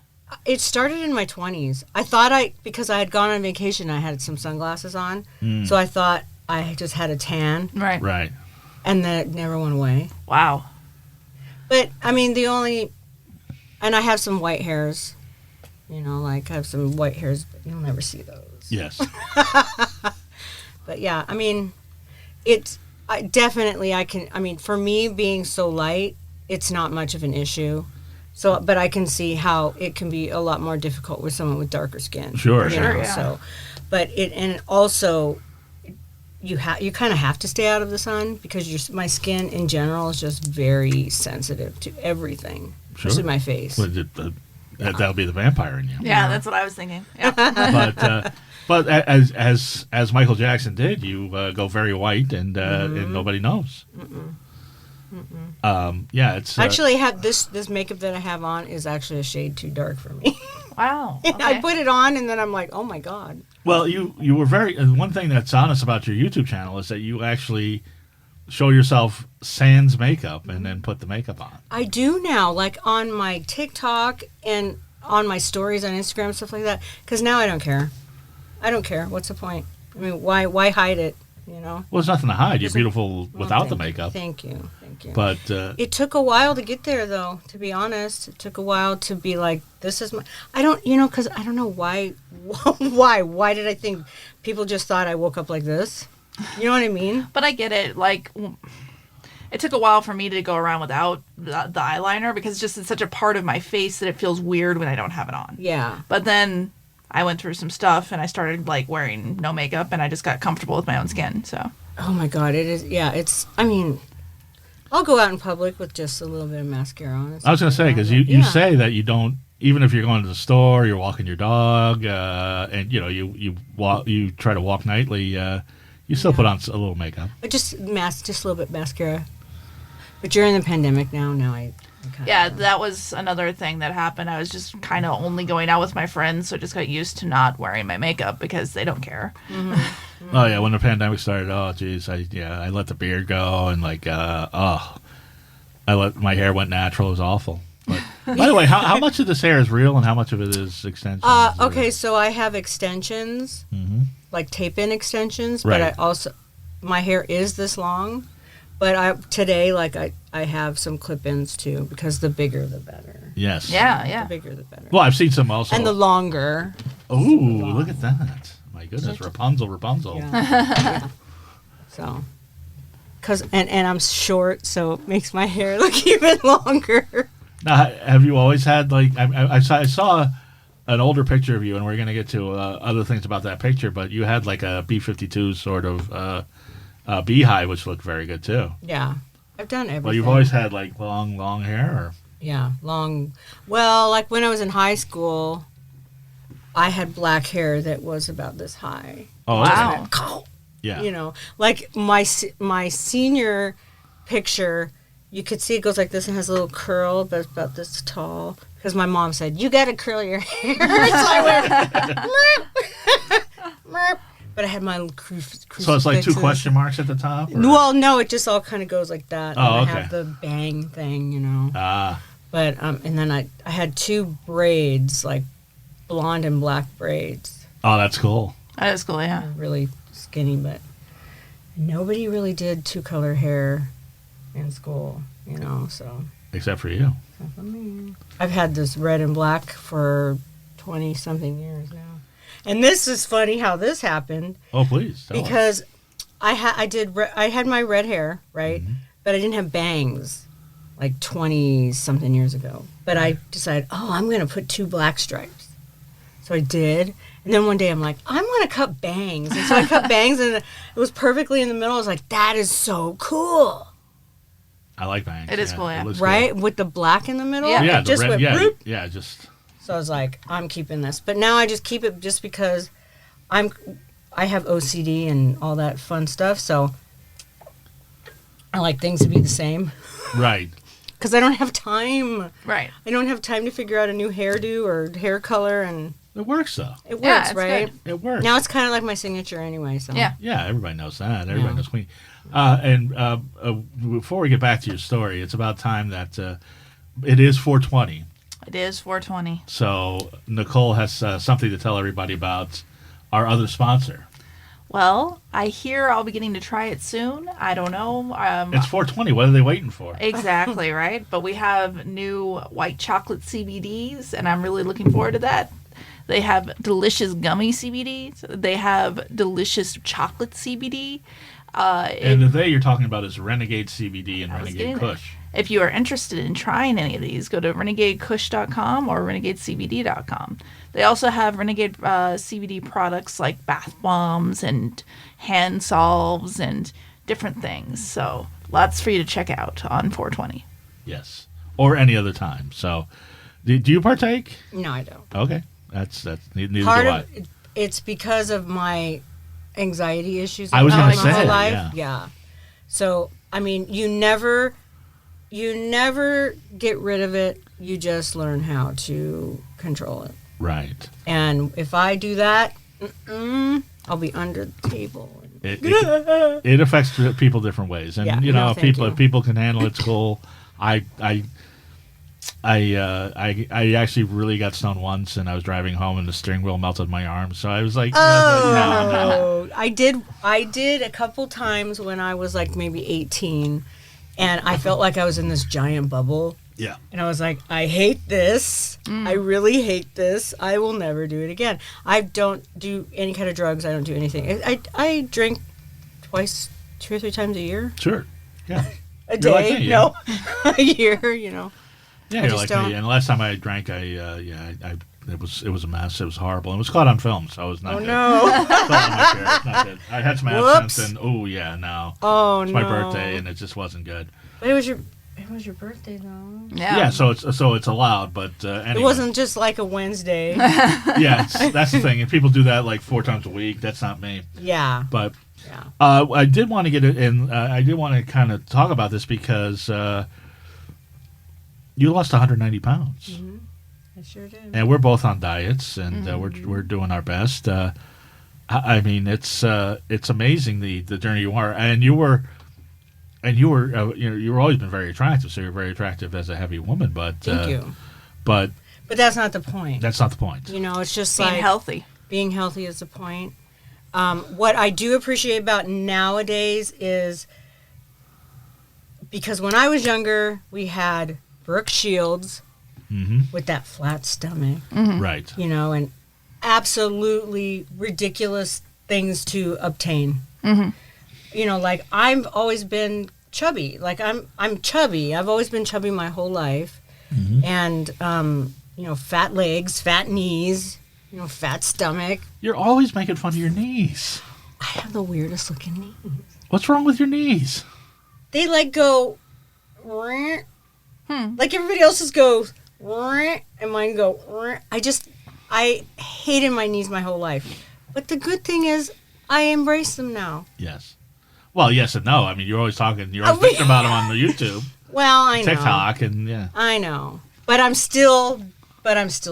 It started in my 20s. I thought because I had gone on vacation, I had some sunglasses on, so I thought I just had a tan, Right. Right. and then it never went away. Wow. But I mean, and I have some white hairs. You know, like I have some white hairs, but you'll never see those. Yes. But yeah, I mean, I mean, for me being so light, it's not much of an issue. So, but I can see how it can be a lot more difficult with someone with darker skin. Sure, you sure, know, yeah. So, but and also, you kind of have to stay out of the sun because my skin in general is just very sensitive to everything, Sure. especially my face. That'll be the vampire in you. Yeah, that's what I was thinking. Yeah. But as Michael Jackson did, you go very white and nobody knows. Yeah, it's Actually, this makeup that I have on is actually a shade too dark for me. Wow. I Okay. put it on and then I'm like, oh my god. well, you were very one thing that's honest about your YouTube channel is that you actually show yourself sans makeup and then put the makeup on. I do now, like on my TikTok and on my stories on Instagram and stuff like that. Because now I don't care. I don't care. What's the point? I mean, why hide it? You know. Well, there's nothing to hide. You're There's a- beautiful Well, without the thank- makeup. Thank you. But It took a while to get there, though. To be honest, it took a while to be like, this is my. I don't, you know, because I don't know why. Why did I think people just thought I woke up like this? You know what I mean? But I get it. Like, it took a while for me to go around without the eyeliner because it's such a part of my face that it feels weird when I don't have it on. Yeah. But then I went through some stuff and I started like wearing no makeup and I just got comfortable with my own skin. So Oh my god, it is. Yeah, it's. I mean, I'll go out in public with just a little bit of mascara on. I was going to say because you Yeah. say that you don't. Even if you're going to the store, you're walking your dog, and you know you try to walk nightly. You still put on a little makeup. But just a little bit mascara. But during the pandemic now I kind yeah, that was another thing that happened. I was just kind of only going out with my friends, so I just got used to not wearing my makeup because they don't care. Oh yeah, when the pandemic started, oh geez, I let the beard go and my hair went natural. It was awful. But by the way, how much of this hair is real and how much of it is extensions? Okay, so I have extensions, like tape-in extensions, but I Right. also my hair is this long. But today, like I have some clip-ins too because the bigger the better. Yes. Yeah. The bigger the better. Well, I've seen some also. And the longer. Oh, look at that! My goodness, Rapunzel. Yeah. So, and I'm short, so it makes my hair look even longer. Now, have you always had like I saw an older picture of you, and we're going to get to other things about that picture, but you had like a B-52 sort of beehive, which looked very good too. Yeah, I've done everything. Well, you've always had like long hair, or Yeah, long. Well, like when I was in high school, I had black hair that was about this high. oh, Wow. okay. Yeah, You know, like my senior picture, you could see it goes like this and has a little curl, but it's about this tall. Because my mom said, "You got to curl your hair." So I went, "Merp." Merp. But I had my crucifixes. So it's like two question marks at the top. Or? Well, no, it just all kind of goes like that. Oh, and okay. I have the bang thing, you know. Ah, But and then I had two braids, like blonde and black braids. oh, that's cool. That is cool, yeah. They're really skinny, but nobody really did two-color hair in school, you know. So Except for you. except for me. I've had this red and black for 20-something years now. And this is funny how this happened Oh, please. Tell us. because I had my red hair, right? But I didn't have bangs like 20-something years ago. But I decided, I'm going to put 2 black stripes. So I did. And then one day I'm like, I'm going to cut bangs. And so I cut bangs, and it was perfectly in the middle. I was like, that is so cool. I like bangs. It is cool, yeah. Right? Good. With the black in the middle? Yeah. It just red, went bloop. yeah, just. So I was like, I'm keeping this. But now I just keep it just because I have OCD and all that fun stuff. So I like things to be the same. Right. Because I don't have time. Right. I don't have time to figure out a new hairdo or hair color, and It works, though. it Yeah, works, it's right? good. It works. Now it's kind of like my signature anyway. So Yeah. Yeah, everybody knows that. Everybody Yeah. knows Queenie. And before we get back to your story, it's about time that it is 420. It is 420. So Nicole has something to tell everybody about our other sponsor. Well, I hear I'll be getting to try it soon. I don't know. It's 420. What are they waiting for? Exactly, right? But we have new white chocolate CBDs, and I'm really looking forward to that. They have delicious gummy CBDs. They have delicious chocolate CBD. And the they you're talking about is Renegade CBD and I was Renegade getting there. Kush. If you are interested in trying any of these, go to renegadekush.com or renegadecbd.com. They also have Renegade CBD products like bath bombs and hand salves and different things. So lots for you to check out on 420. Yes. Or any other time. So do you partake? no, I don't. Okay. That's neither Part do I. of it's because of my anxiety issues. I was I've gonna had my say, whole life. yeah. So I mean, you never get rid of it. You just learn how to control it. Right. And if I do that, I'll be under the table. It affects people different ways, and Yeah, you know, no, if thank people you. if people can handle it, it's cool. I actually really got stoned once, and I was driving home, and the steering wheel melted my arm. So I was like, no. Oh, I did a couple times when I was like maybe 18, and I felt like I was in this giant bubble. Yeah. And I was like, I hate this. I really hate this. I will never do it again. I don't do any kind of drugs. I don't do anything. I drink 2 or 3 times a year. Sure. Yeah. A You're like day? me, yeah. No, a year. You know. Yeah, I you're just like don't. me. And the last time I drank, it was a mess. It was horrible. And it was caught on film, so it was not Oh good. no. It's all on my chair. It's not good. I had some Whoops. absinthe, and oh yeah, no. Oh It's no. my birthday, and it just wasn't good. But it was your birthday though. Yeah, so it's allowed, but anyway. It wasn't just like a Wednesday. Yeah, that's the thing. If people do that like 4 times a week, that's not me. Yeah. But Yeah. I did want to get it in. I did want to kind of talk about this because you lost 190 pounds, Mm-hmm. I sure did. and we're both on diets, and we're doing our best. I mean, it's amazing the journey you are, and you were you've always been very attractive. So you're very attractive as a heavy woman, but Thank you. But But that's not the point. that's not the point. You know, it's just being like healthy. being healthy is the point. What I do appreciate about nowadays is because when I was younger, we had Brooke Shields Mm-hmm. with that flat stomach, Right. you know, and absolutely ridiculous things to obtain. Mm-hmm. You know, like I've always been chubby. Like I'm chubby. I've always been chubby my whole life, and you know, fat legs, fat knees, you know, fat stomach. You're always making fun of your knees. I have the weirdest looking knees. What's wrong with your knees? They like go, like everybody else's goes, and mine go. I hated my knees my whole life, but the good thing is I embrace them now. Yes. Well, yes and no. I mean, you're always talking. You're always thinking about them on the YouTube, Well, I know. TikTok, and yeah. I know, but I'm still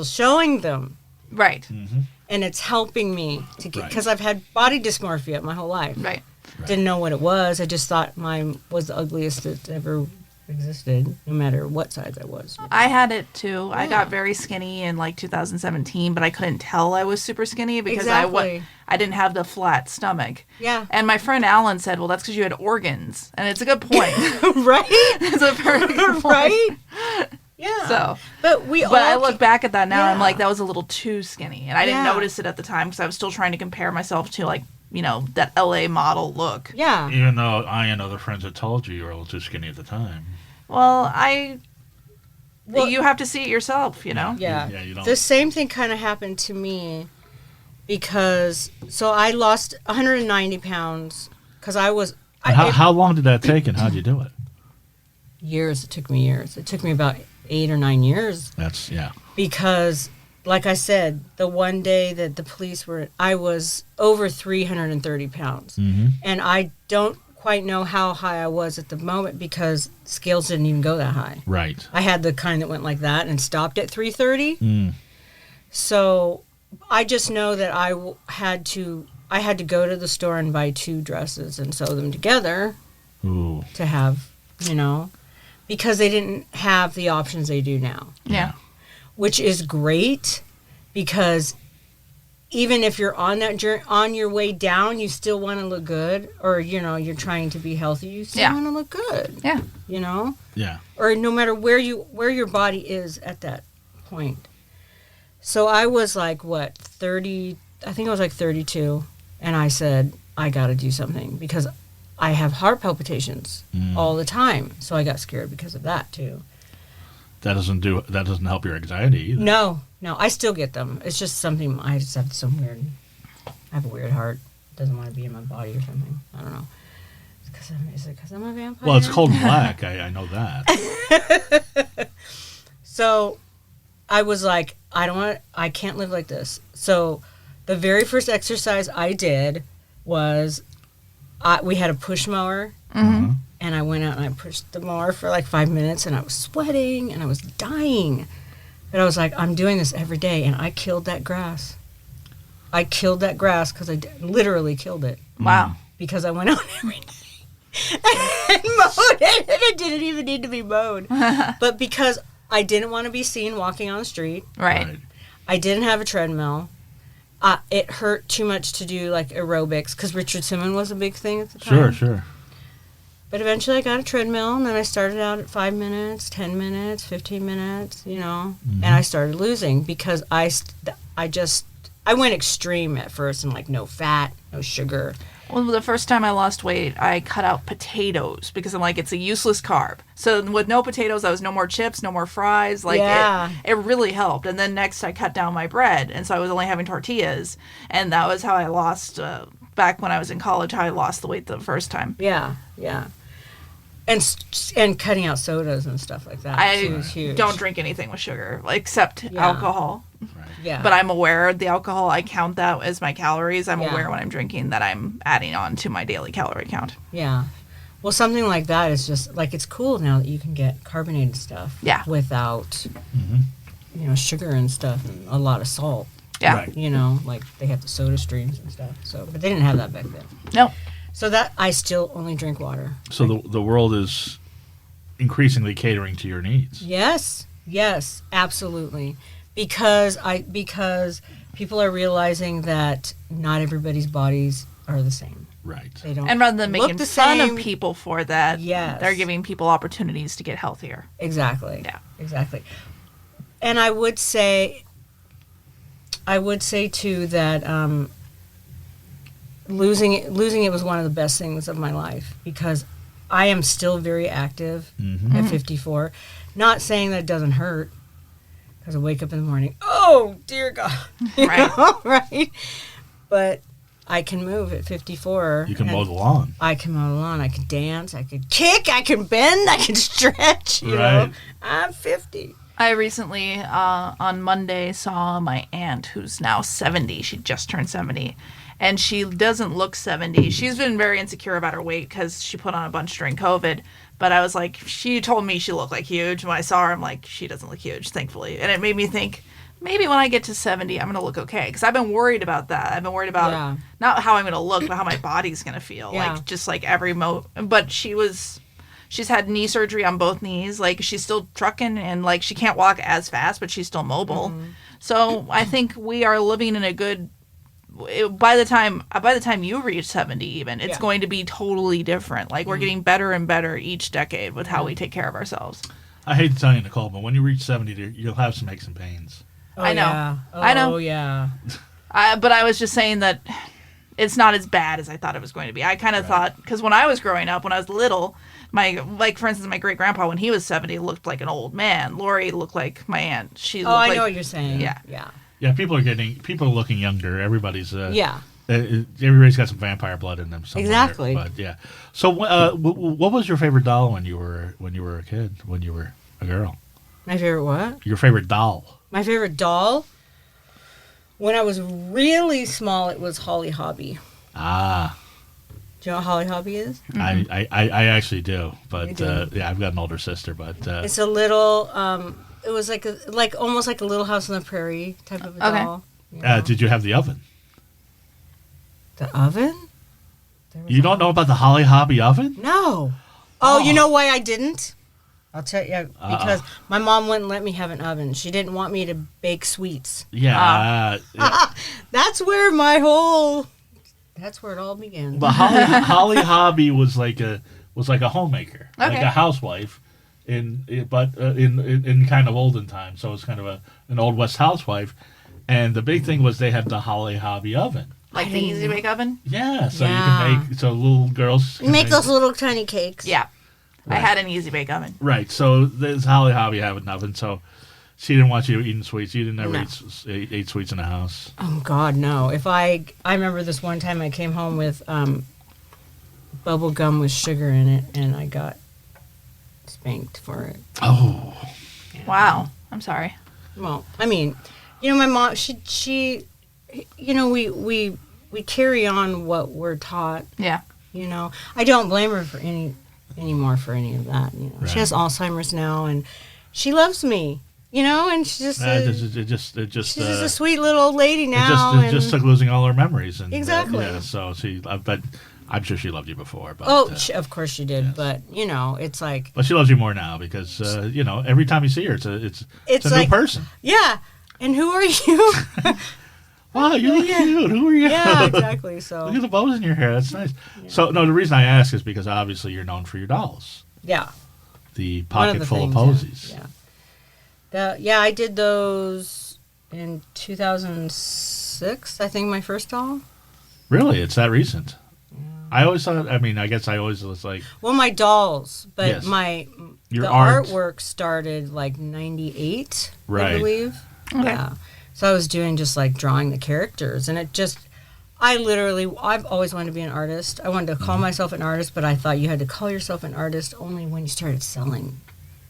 showing them, Right. and it's helping me to get Right. because I've had body dysmorphia my whole life. Right. Didn't know what it was. I just thought mine was the ugliest that ever existed, no matter what size I was. I had it too. I got very skinny in like 2017, but I couldn't tell I was super skinny because Exactly. I didn't have the flat stomach. Yeah. And my friend Alan said, "Well, that's because you had organs," and it's a good point. Right? It's a very good point. Right? Yeah. So, but I look back at that now, and I'm Yeah. like, that was a little too skinny, and I didn't Yeah. notice it at the time because I was still trying to compare myself to like that LA model look. Yeah. Even though I and other friends had told you were a little too skinny at the time. Well, you have to see it yourself, Yeah. Yeah, you don't. The same thing kind of happened to me because, so I lost 190 pounds because I was... How long did that take and how'd you do it? Years. It took me years. It took me about 8 or 9 years. Yeah. Because, like I said, the one day that the police were... I was over 330 pounds. Mm-hmm. And I don't quite know how high I was at the moment because scales didn't even go that high. Right. I had the kind that went like that and stopped at 330. Mm. So I just know that I had to go to the store and buy 2 dresses and sew them together. Ooh. To have, because they didn't have the options they do now. Yeah. Which is great because even if you're on that journey, on your way down, you still want to look good, or you're trying to be healthy, you still want to look good. Yeah. Yeah. Or no matter where your body is at that point. So I was like 30, I think I was like 32, and I said I got to do something because I have heart palpitations all the time. So I got scared because of that too. That doesn't help your anxiety either. No, I still get them. It's just something, I just have I have a weird heart. It doesn't want to be in my body or something. I don't know. Is it because I'm a vampire? Well, it's cold and black. I know that. So I was like, I can't live like this. So the very first exercise I did was, we had a push mower. Mm-hmm. And I went out and I pushed the mower for like 5 minutes and I was sweating and I was dying. But I was like, I'm doing this every day. And I killed that grass. I killed that grass because I literally killed it. Wow. Because I went out every day and mowed it. And it didn't even need to be mowed. But because I didn't want to be seen walking on the street. Right. I didn't have a treadmill. It hurt too much to do like aerobics because Richard Simmons was a big thing at the time. Sure. But eventually I got a treadmill, and then I started out at 5 minutes, 10 minutes, 15 minutes, and I started losing because I went extreme at first and like no fat, no sugar. Well, the first time I lost weight, I cut out potatoes because I'm like, it's a useless carb. So with no potatoes, I was no more chips, no more fries. Like it really helped. And then next I cut down my bread, and so I was only having tortillas, and that was how I lost. Back when I was in college, how I lost the weight the first time. Yeah. And cutting out sodas and stuff like that too is huge. Don't drink anything with sugar, except alcohol. Right. Yeah. But I'm aware of the alcohol. I count that as my calories. I'm aware when I'm drinking that I'm adding on to my daily calorie count. Yeah. Well, something like that is just like, it's cool now that you can get carbonated stuff. Yeah. Without, sugar and stuff and a lot of salt. Yeah. Right. Like they have the soda streams and stuff. So, but they didn't have that back then. No. So that I still only drink water. So the world is increasingly catering to your needs. Yes, absolutely. Because people are realizing that not everybody's bodies are the same. Right. They don't. And rather than making the fun same. of people for that, Yes. they're giving people opportunities to get healthier. Exactly. Yeah. Exactly. And I would say too that losing it was one of the best things of my life because I am still very active at 54. Not saying that it doesn't hurt because I wake up in the morning, oh dear God, right? But I can move at 54. You can mow the lawn. I can mow the lawn. I can dance. I can kick. I can bend. I can stretch. You know, I'm 50. I recently, on Monday, saw my aunt who's now 70. She just turned 70. And she doesn't look 70. She's been very insecure about her weight because she put on a bunch during COVID. But I was like, she told me she looked like huge. When I saw her, I'm like, she doesn't look huge, thankfully. And it made me think, maybe when I get to 70, I'm going to look okay. Because I've been worried about that. I've been worried about not how I'm going to look, but how my body's going to feel. Yeah. Like, just like every But she's had knee surgery on both knees. Like, she's still trucking and, like, she can't walk as fast, but she's still mobile. Mm-hmm. So I think we are living in a good... By the time you reach 70 even, it's going to be totally different. Like, we're getting better and better each decade with how we take care of ourselves. I hate to tell you, Nicole, but when you reach 70, you'll have some aches and pains. Oh, I know. Yeah. I know. Oh, yeah. But I was just saying that it's not as bad as I thought it was going to be. I kind of thought, because when I was growing up, when I was little, for instance, my great grandpa, when he was 70, looked like an old man. Lori looked like my aunt. I know what you're saying. Yeah. Yeah. People are looking younger. Everybody's yeah. Everybody's got some vampire blood in them somewhere. Exactly. But yeah. So what was your favorite doll when you were a kid? When you were a girl? My favorite what? Your favorite doll? My favorite doll? When I was really small, it was Holly Hobby. Ah. Do you know what Holly Hobby is? Mm-hmm. I actually do. But I've got an older sister. But it's a little, it was like almost like a Little House on the Prairie type of a doll. You know? Did you have the oven? The oven? You don't know about the Holly Hobby oven? No. Oh, you know why I didn't? I'll tell you, because my mom wouldn't let me have an oven. She didn't want me to bake sweets. Yeah. That's where it all began. But Holly Hobby was like a homemaker, like Okay. a housewife, in kind of olden times. So it's kind of an old West housewife, and the big thing was they had the Holly Hobby oven. Like the Easy Bake Oven? Yeah, so you can make little girls can make those little tiny cakes. Yeah. Right. I had an Easy Bake Oven. Right. So this Holly Hobby had an oven, so she didn't want you eating sweets. You didn't ever eat sweets in the house. Oh God, no! If I remember this one time I came home with bubble gum with sugar in it, and I got spanked for it. Oh. Wow. I'm sorry. Well, I mean, my mom, she we carry on what we're taught. Yeah. I don't blame her for anymore for any of that. Right. She has Alzheimer's now, and she loves me. And she's just she's just a sweet little old lady now. It just took losing all her memories. And, exactly. So but I'm sure she loved you before. But, of course she did. Yes. But it's like. But she loves you more now because every time you see her, it's a like, new person. Yeah. And who are you? Wow, you look cute. Who are you? Yeah, exactly. So look at the bows in your hair. That's nice. Yeah. So no, the reason I ask is because obviously you're known for your dolls. Yeah. The pocket full of posies. Yeah. I did those in 2006. I think my first doll. Really, it's that recent. Yeah. I always thought. I mean, I guess I always was like. Well, my dolls, but yes. the artwork started like 98, right. I believe. Okay. Yeah. So I was doing just like drawing the characters, and I've always wanted to be an artist. I wanted to call myself an artist, but I thought you had to call yourself an artist only when you started selling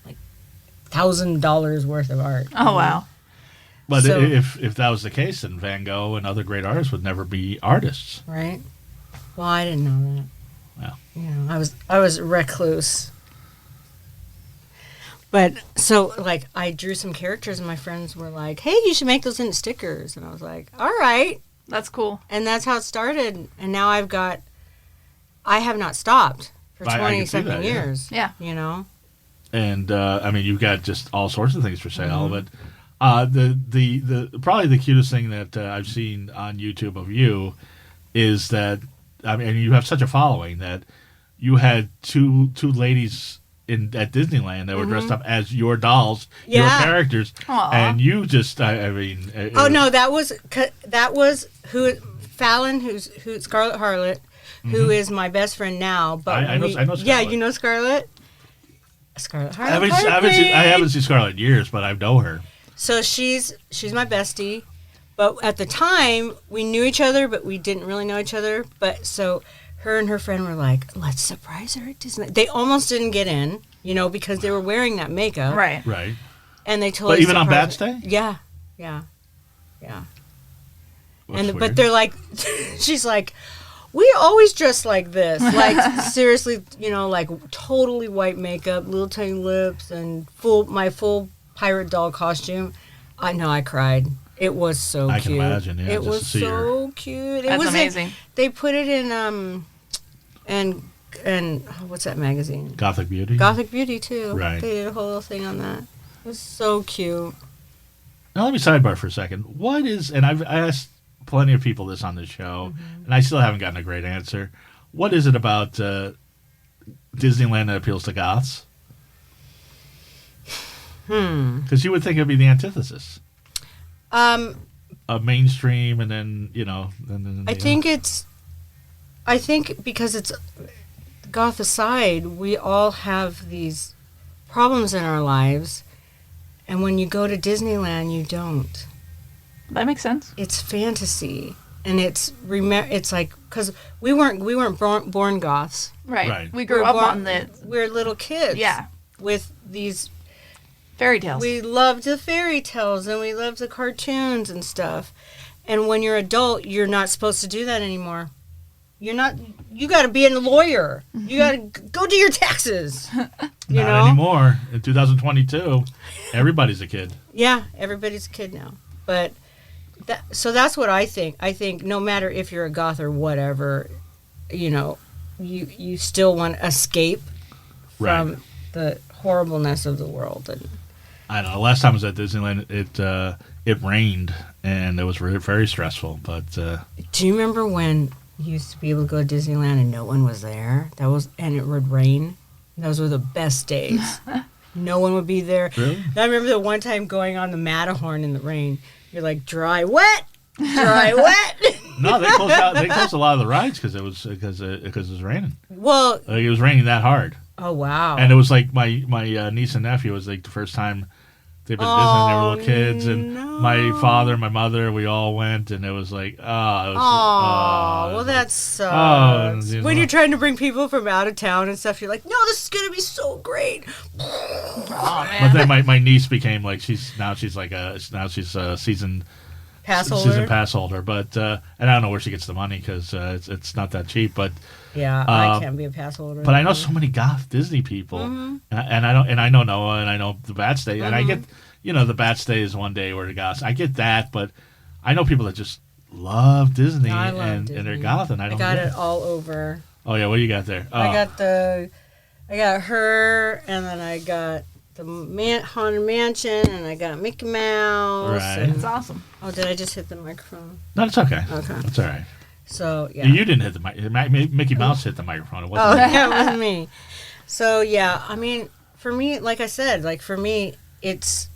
like $1,000 worth of art. Oh, wow. But if that was the case, then Van Gogh and other great artists would never be artists. Right. Well, I didn't know that. Well. I was a recluse. But so, like, I drew some characters, and my friends were like, "Hey, you should make those into stickers." And I was like, "All right." That's cool. And that's how it started. And now I have not stopped for 20-something years. Yeah. And, I mean, you've got just all sorts of things for sale. But the probably the cutest thing that I've seen on YouTube of you is that, I mean, you have such a following that you had two ladies at Disneyland that were dressed up as your dolls, your characters. Aww. And you just, I mean... no, that was Fallon, who's Scarlet Harlot, who is my best friend now. But I know Scarlet. Yeah, you know Scarlet? Scarlet Harlot. I haven't seen Scarlet in years, but I know her. So she's my bestie. But at the time, we knew each other, but we didn't really know each other. But so... her and her friend were like, let's surprise her at Disney. They almost didn't get in, because they were wearing that makeup. Right. Right. And they totally But even on Bats Day? Yeah. But they're like, she's like, we always dress like this. Like, seriously, like totally white makeup, little tiny lips, and my full pirate doll costume. I know, I cried. It was so cute. I can imagine, yeah. It was so cute. That's amazing. They put it in and what's that magazine? Gothic Beauty. Gothic Beauty too. Right. They did a whole little thing on that. It was so cute. Now let me sidebar for a second. What is, and I've asked plenty of people this on this show, and I still haven't gotten a great answer. What is it about Disneyland that appeals to goths? Because you would think it would be the antithesis. A mainstream, and then then I think it's I think because it's goth aside, we all have these problems in our lives, and when you go to Disneyland, you don't. That makes sense. It's fantasy, and it's like because we weren't born goths. Right. We grew up on the We're little kids. Yeah. With these fairy tales. We loved the fairy tales and we loved the cartoons and stuff. And when you're adult, you're not supposed to do that anymore. You got to be a lawyer. You got to go do your taxes. You Not anymore. In 2022, everybody's a kid. Yeah, everybody's a kid now. But so that's what I think. I think no matter if you're a goth or whatever, you still want to escape from the horribleness of the world. And I don't know. Last time I was at Disneyland, it rained and it was very stressful. But do you remember when you used to be able to go to Disneyland and no one was there? And it would rain. Those were the best days. No one would be there. Really? I remember the one time going on the Matterhorn in the rain. You're like dry, wet. No, they closed a lot of the rides because it was raining. Well, Like, it was raining that hard. oh wow. And it was like my niece and nephew was like the first time they've been to Disney. They were little kids, and no. my father, my mother, we all went, and it was like, well, that sucks. you When know. you're trying to bring people from out of town and stuff, you're like, no, this is gonna be so great. Oh But man. then my niece became like she's a season Pass season holder. pass holder. But and I don't know where she gets the money because it's not that cheap. But Yeah, I can't be a pass holder. But I know so many goth Disney people, and I know Noah, and I know the Bat Stay, and I get, the Bat Stay is one day where the goths. I get that, but I know people that just love Disney, I love and Disney. they're goth, and I don't. got get it all over. Oh yeah, what do you got there? I got her, and then I got the Haunted Mansion, and I got Mickey Mouse. Right. And, It's awesome. oh, did I just hit the microphone? No, it's okay. Okay. It's all right. So yeah. You didn't hit the mic. Mickey Mouse hit the microphone. It Oh wasn't. me. yeah, it wasn't me. So yeah, I mean, for me, like I said, it's,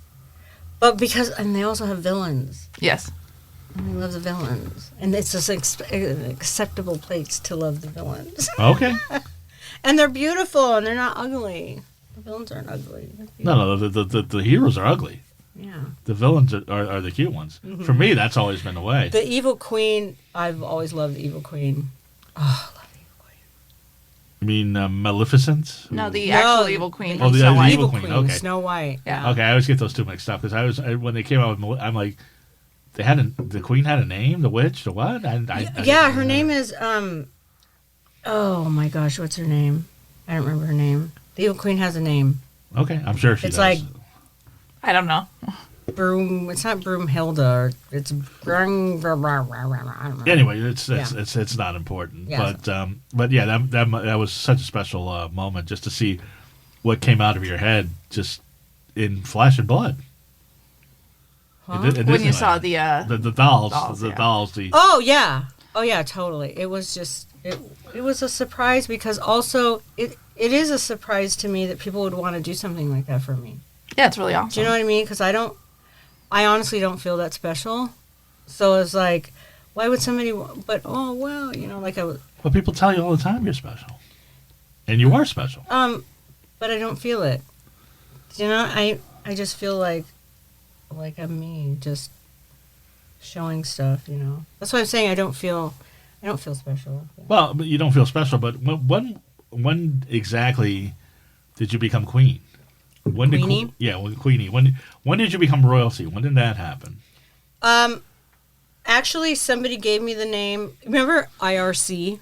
but and they also have villains. Yes. And I love the villains, and it's just an acceptable place to love the villains. Okay. And they're beautiful, and they're not ugly. The villains aren't ugly. No, the heroes are ugly. Yeah. The villains are the cute ones. For me, that's always been the way. The Evil Queen, I've always loved the Evil Queen. Oh, I love the Evil Queen. You mean Maleficent? No, the No, actual evil queen. Oh, from the Snow White. Evil Queen, okay. Snow White. Yeah. Okay, I always get those two mixed up because when they came out with, I'm like, the queen had a name, the witch, the what? Yeah, her name is oh my gosh, what's her name? I don't remember her name. The Evil Queen has a name. Okay, I'm sure she It's does. like I don't know. Broom. It's not Broomhilda. It's Brung. I don't know. Anyway, it's not important. Yeah. But yeah, that was such a special moment just to see what came out of your head just in flesh and blood. Huh? When you saw the the dolls, dolls, yeah. Oh yeah, totally. It was just it was a surprise because also it is a surprise to me that people would want to do something like that for me. Yeah, it's really awesome. Do you know what I mean? Because I honestly don't feel that special. So it's like, why would somebody? But oh well, like I was. But people tell you all the time you're special, and you are special. But I don't feel it. I just feel like I'm me, just showing stuff. That's why I'm saying I don't feel special. Well, but you don't feel special. But when exactly did you become queen? When did Queenie? Queenie. When did you become royalty? When did that happen? Actually, somebody gave me the name. Remember IRC?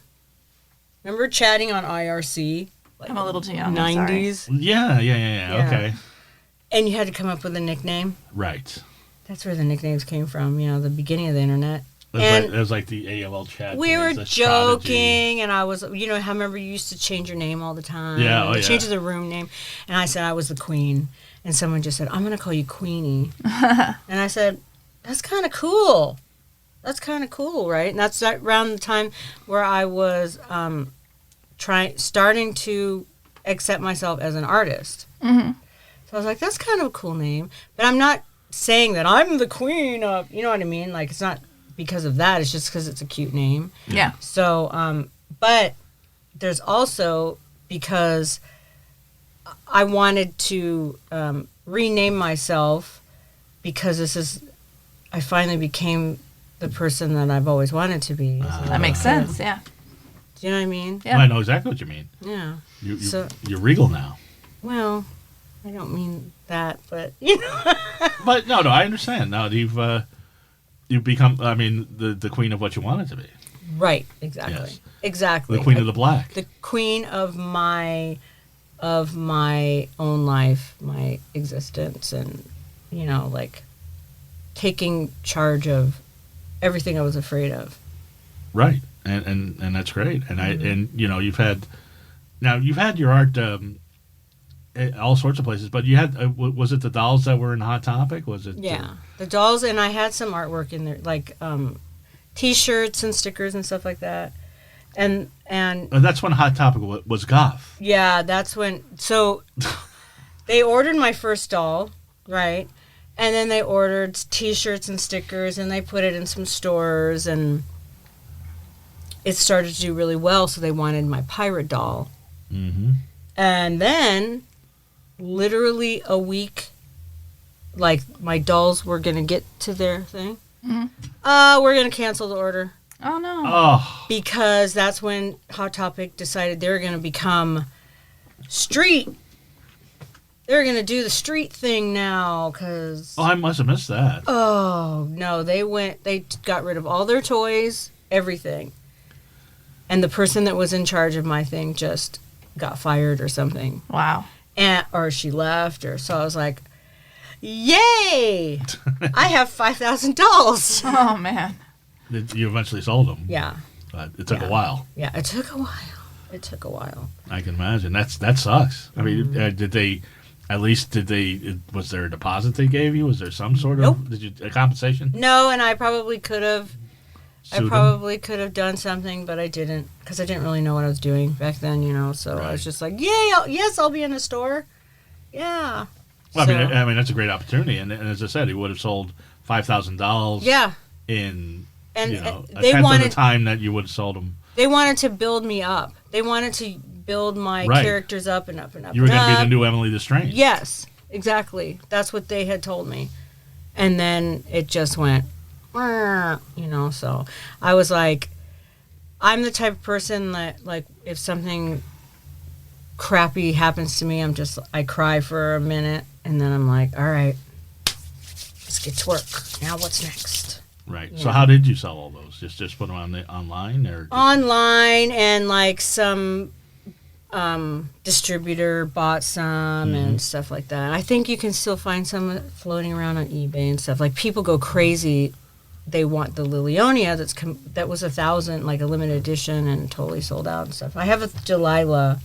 Remember chatting on IRC? I'm a little too young. I'm sorry. 90s. Yeah. Yeah. Okay. And you had to come up with a nickname. Right. That's where the nicknames came from. The beginning of the internet. It was like the AOL chat. We were days, the Strategy. joking, and I was, I remember you used to change your name all the time. Yeah, oh, yeah. Change the room name. And I said I was the queen. And someone just said, I'm going to call you Queenie. And I said, that's kind of cool. That's kind of cool, right? And that's around the time where I was starting to accept myself as an artist. Mm-hmm. So I was like, that's kind of a cool name. But I'm not saying that I'm the queen of, you know what I mean? Like, it's not because of that. It's just because it's a cute name. Yeah. So, But there's also because I wanted to rename myself because I finally became the person that I've always wanted to be. That makes sense. Yeah. Do you know what I mean? Yeah. Well, I know exactly what you mean. Yeah. You're regal now. Well, I don't mean that, but you know. But no, I understand. Now you've become. I mean, the queen of what you wanted to be. Right. Exactly. Yes. Exactly. The queen of the black. The queen of my own life, my existence, and like taking charge of everything I was afraid of. Right, and that's great. And you've had your art at all sorts of places, but you had was it the dolls that were in Hot Topic? Was it? Yeah, the dolls, and I had some artwork in there, like T-shirts and stickers and stuff like that. And that's when Hot Topic was goth. Yeah, that's when. So they ordered my first doll, right? And then they ordered T-shirts and stickers, and they put it in some stores, and it started to do really well. So they wanted my pirate doll. Mm-hmm. And then, literally a week, like my dolls were gonna get to their thing. Mm-hmm. We're gonna cancel the order. Oh no! Oh, Because that's when Hot Topic decided they were gonna become street. They're going to do the street thing now, because... I must have missed that. Oh, no, they got rid of all their toys, everything. And the person that was in charge of my thing just got fired or something. Wow. Or she left, so I was like, yay! I have 5,000 dolls! Oh, man. You eventually sold them. Yeah. But it took a while. Yeah, it took a while. I can imagine. That sucks. I mean, was there a deposit they gave you? Was there some sort of a compensation? No, and I probably could have. Sued I probably could have done something, but I didn't, because I didn't really know what I was doing back then, so Right. I was just like, yay, I'll be in the store. Yeah. Well, So- I mean, that's a great opportunity, and as I said, he would have sold $5,000. Yeah. In And a they tenth wanted of the time that you would have sold them. They wanted to build me up. They wanted to build my Right. characters up and up and up. You were and going to be up. the new Emily Destrange. Yes, exactly. That's what they had told me. And then it just went, so I was like, I'm the type of person that, like, if something crappy happens to me, I cry for a minute, and then I'm like, all right, let's get to work. Now what's next? Right. Yeah. So how did you sell all those? Just put them online or? Online, and like some distributor bought some and stuff like that. I think you can still find some floating around on eBay and stuff. Like, people go crazy. They want the Lilionia that was 1,000, like a limited edition, and totally sold out and stuff. I have a Delilah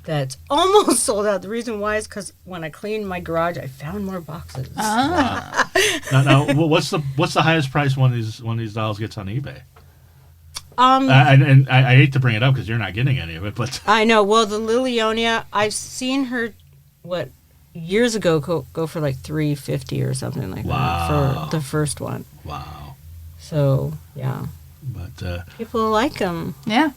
that's almost sold out. The reason why is because when I cleaned my garage, I found more boxes. Now, what's the highest price one of these dolls gets on eBay? I hate to bring it up because you're not getting any of it, but I know. Well, the Lilionia, I've seen her, years ago go for like $350 or something like that for the first one. Wow. So yeah, but people like them. Yeah.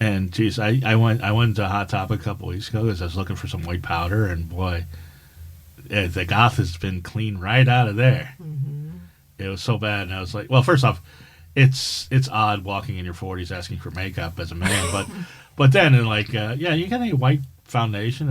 And geez, I went to Hot Topic a couple weeks ago because I was looking for some white powder, and boy, the goth has been cleaned right out of there. Mm-hmm. It was so bad, and I was like, well, first off, it's odd walking in your 40s asking for makeup as a man, but then you got any white foundation?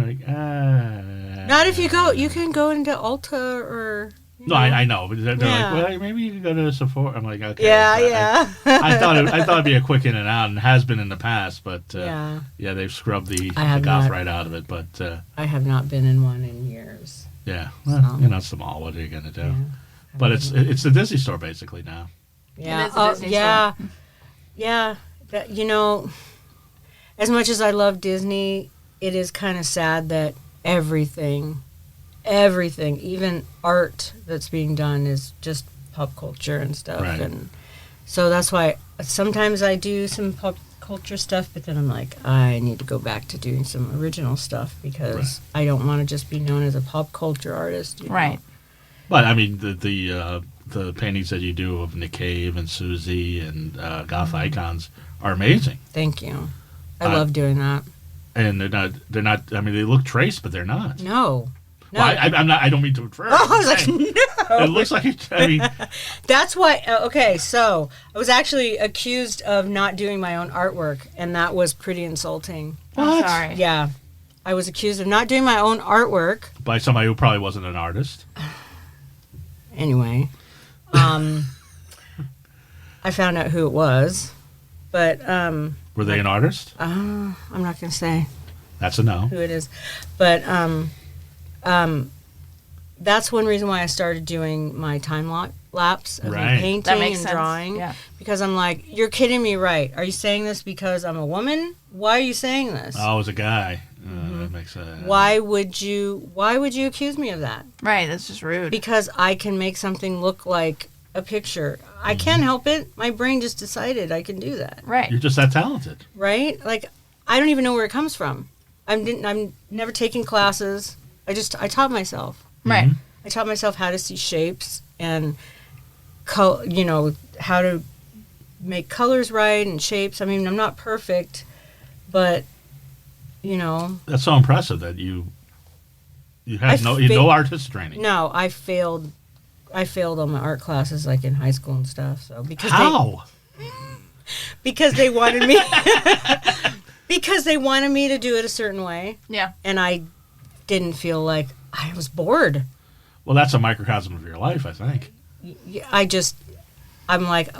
Not if you go. You can go into Ulta or. No, I know, but they're Yeah. like, well, maybe you can go to Sephora. I'm like, okay. Yeah, But yeah. I thought it'd be a quick in and out, and has been in the past, but Yeah. they've scrubbed the have goth not. right out of it. But I have not been in one in years. yeah, well, it's the mall. What are you gonna do? Yeah. But it's the Disney store basically now. Yeah. It is a Disney yeah. Yeah. That, as much as I love Disney, it is kind of sad that everything, even art that's being done, is just pop culture and stuff. Right. And so that's why sometimes I do some pop culture stuff, but then I'm like, I need to go back to doing some original stuff because I don't want to just be known as a pop culture artist. Right. But I mean, the the paintings that you do of Nick Cave and Susie and goth icons are amazing. Thank you. I love doing that. And they're not. I mean, they look traced, but they're not. No. Well, I'm not. I don't mean to infer. Oh, I was like, no. It looks like. I mean, that's why. Okay, so I was actually accused of not doing my own artwork, and that was pretty insulting. I'm sorry. Yeah, I was accused of not doing my own artwork. by somebody who probably wasn't an artist. Anyway, I found out who it was, but Were they an artist? I'm not going to say That's a no. who it is, but that's one reason why I started doing my time lapse of Right. painting That makes and sense. drawing. Yeah. Because I'm like, you're kidding me, right? Are you saying this because I'm a woman? Why are you saying this? Oh, it was a guy. That makes sense. Why would you accuse me of that? Right, that's just rude. Because I can make something look like a picture. I can't help it. My brain just decided I can do that. Right. You're just that talented. Right? Like, I don't even know where it comes from. I'm never taking classes. I taught myself. Right. I taught myself how to see shapes and, how to make colors right and shapes. I mean, I'm not perfect, but, That's so impressive that you had no artist training. No, I failed on my art classes, like in high school and stuff. So How? because they wanted me because they wanted me to do it a certain way, Yeah. and I didn't feel like I was bored. Well, that's a microcosm of your life, I think. I'm like,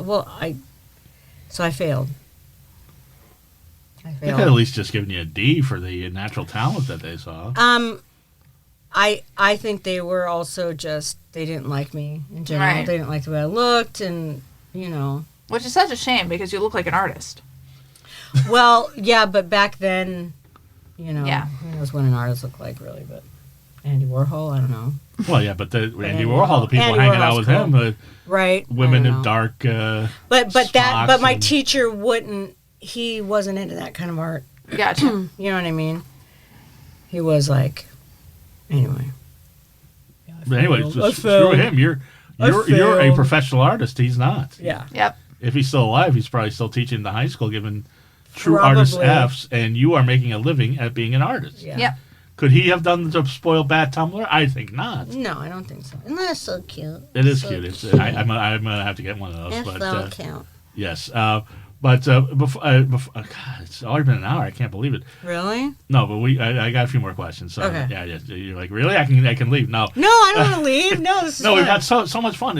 so I failed. They could at least just given you a D for the natural talent that they saw. I think they were also just, they didn't like me in general. Right. They didn't like the way I looked, and Which is such a shame because you look like an artist. Well, yeah, but back then, Yeah. who knows what an artist looked like, really, but Andy Warhol, I don't know. Well, yeah, but Andy Andy Warhol, the people Andy hanging out Warhol's with cool. him, Right. women I in don't know. dark But my and- teacher he wasn't into that kind of art. Gotcha. You know what I mean? He was like, anyway. But anyway, I just failed. screw him. You're a failed. professional artist. He's not. Yeah. Yep. If he's still alive, he's probably still teaching the high school, giving true artist Probably. Fs, and you are making a living at being an artist. Yeah. Yep. Could he have done the spoiled brat tumbler? I think not. No, I don't think so. And that's so cute. It is So cute. I'm gonna have to get one of those. It's But so cute. yes. But before, God, it's already been an hour. I can't believe it. Really? No, but I got a few more questions. So Okay. yeah, you're like, really? I can leave. No, No, I don't want to leave. No, this is no, we've fun. had so much fun.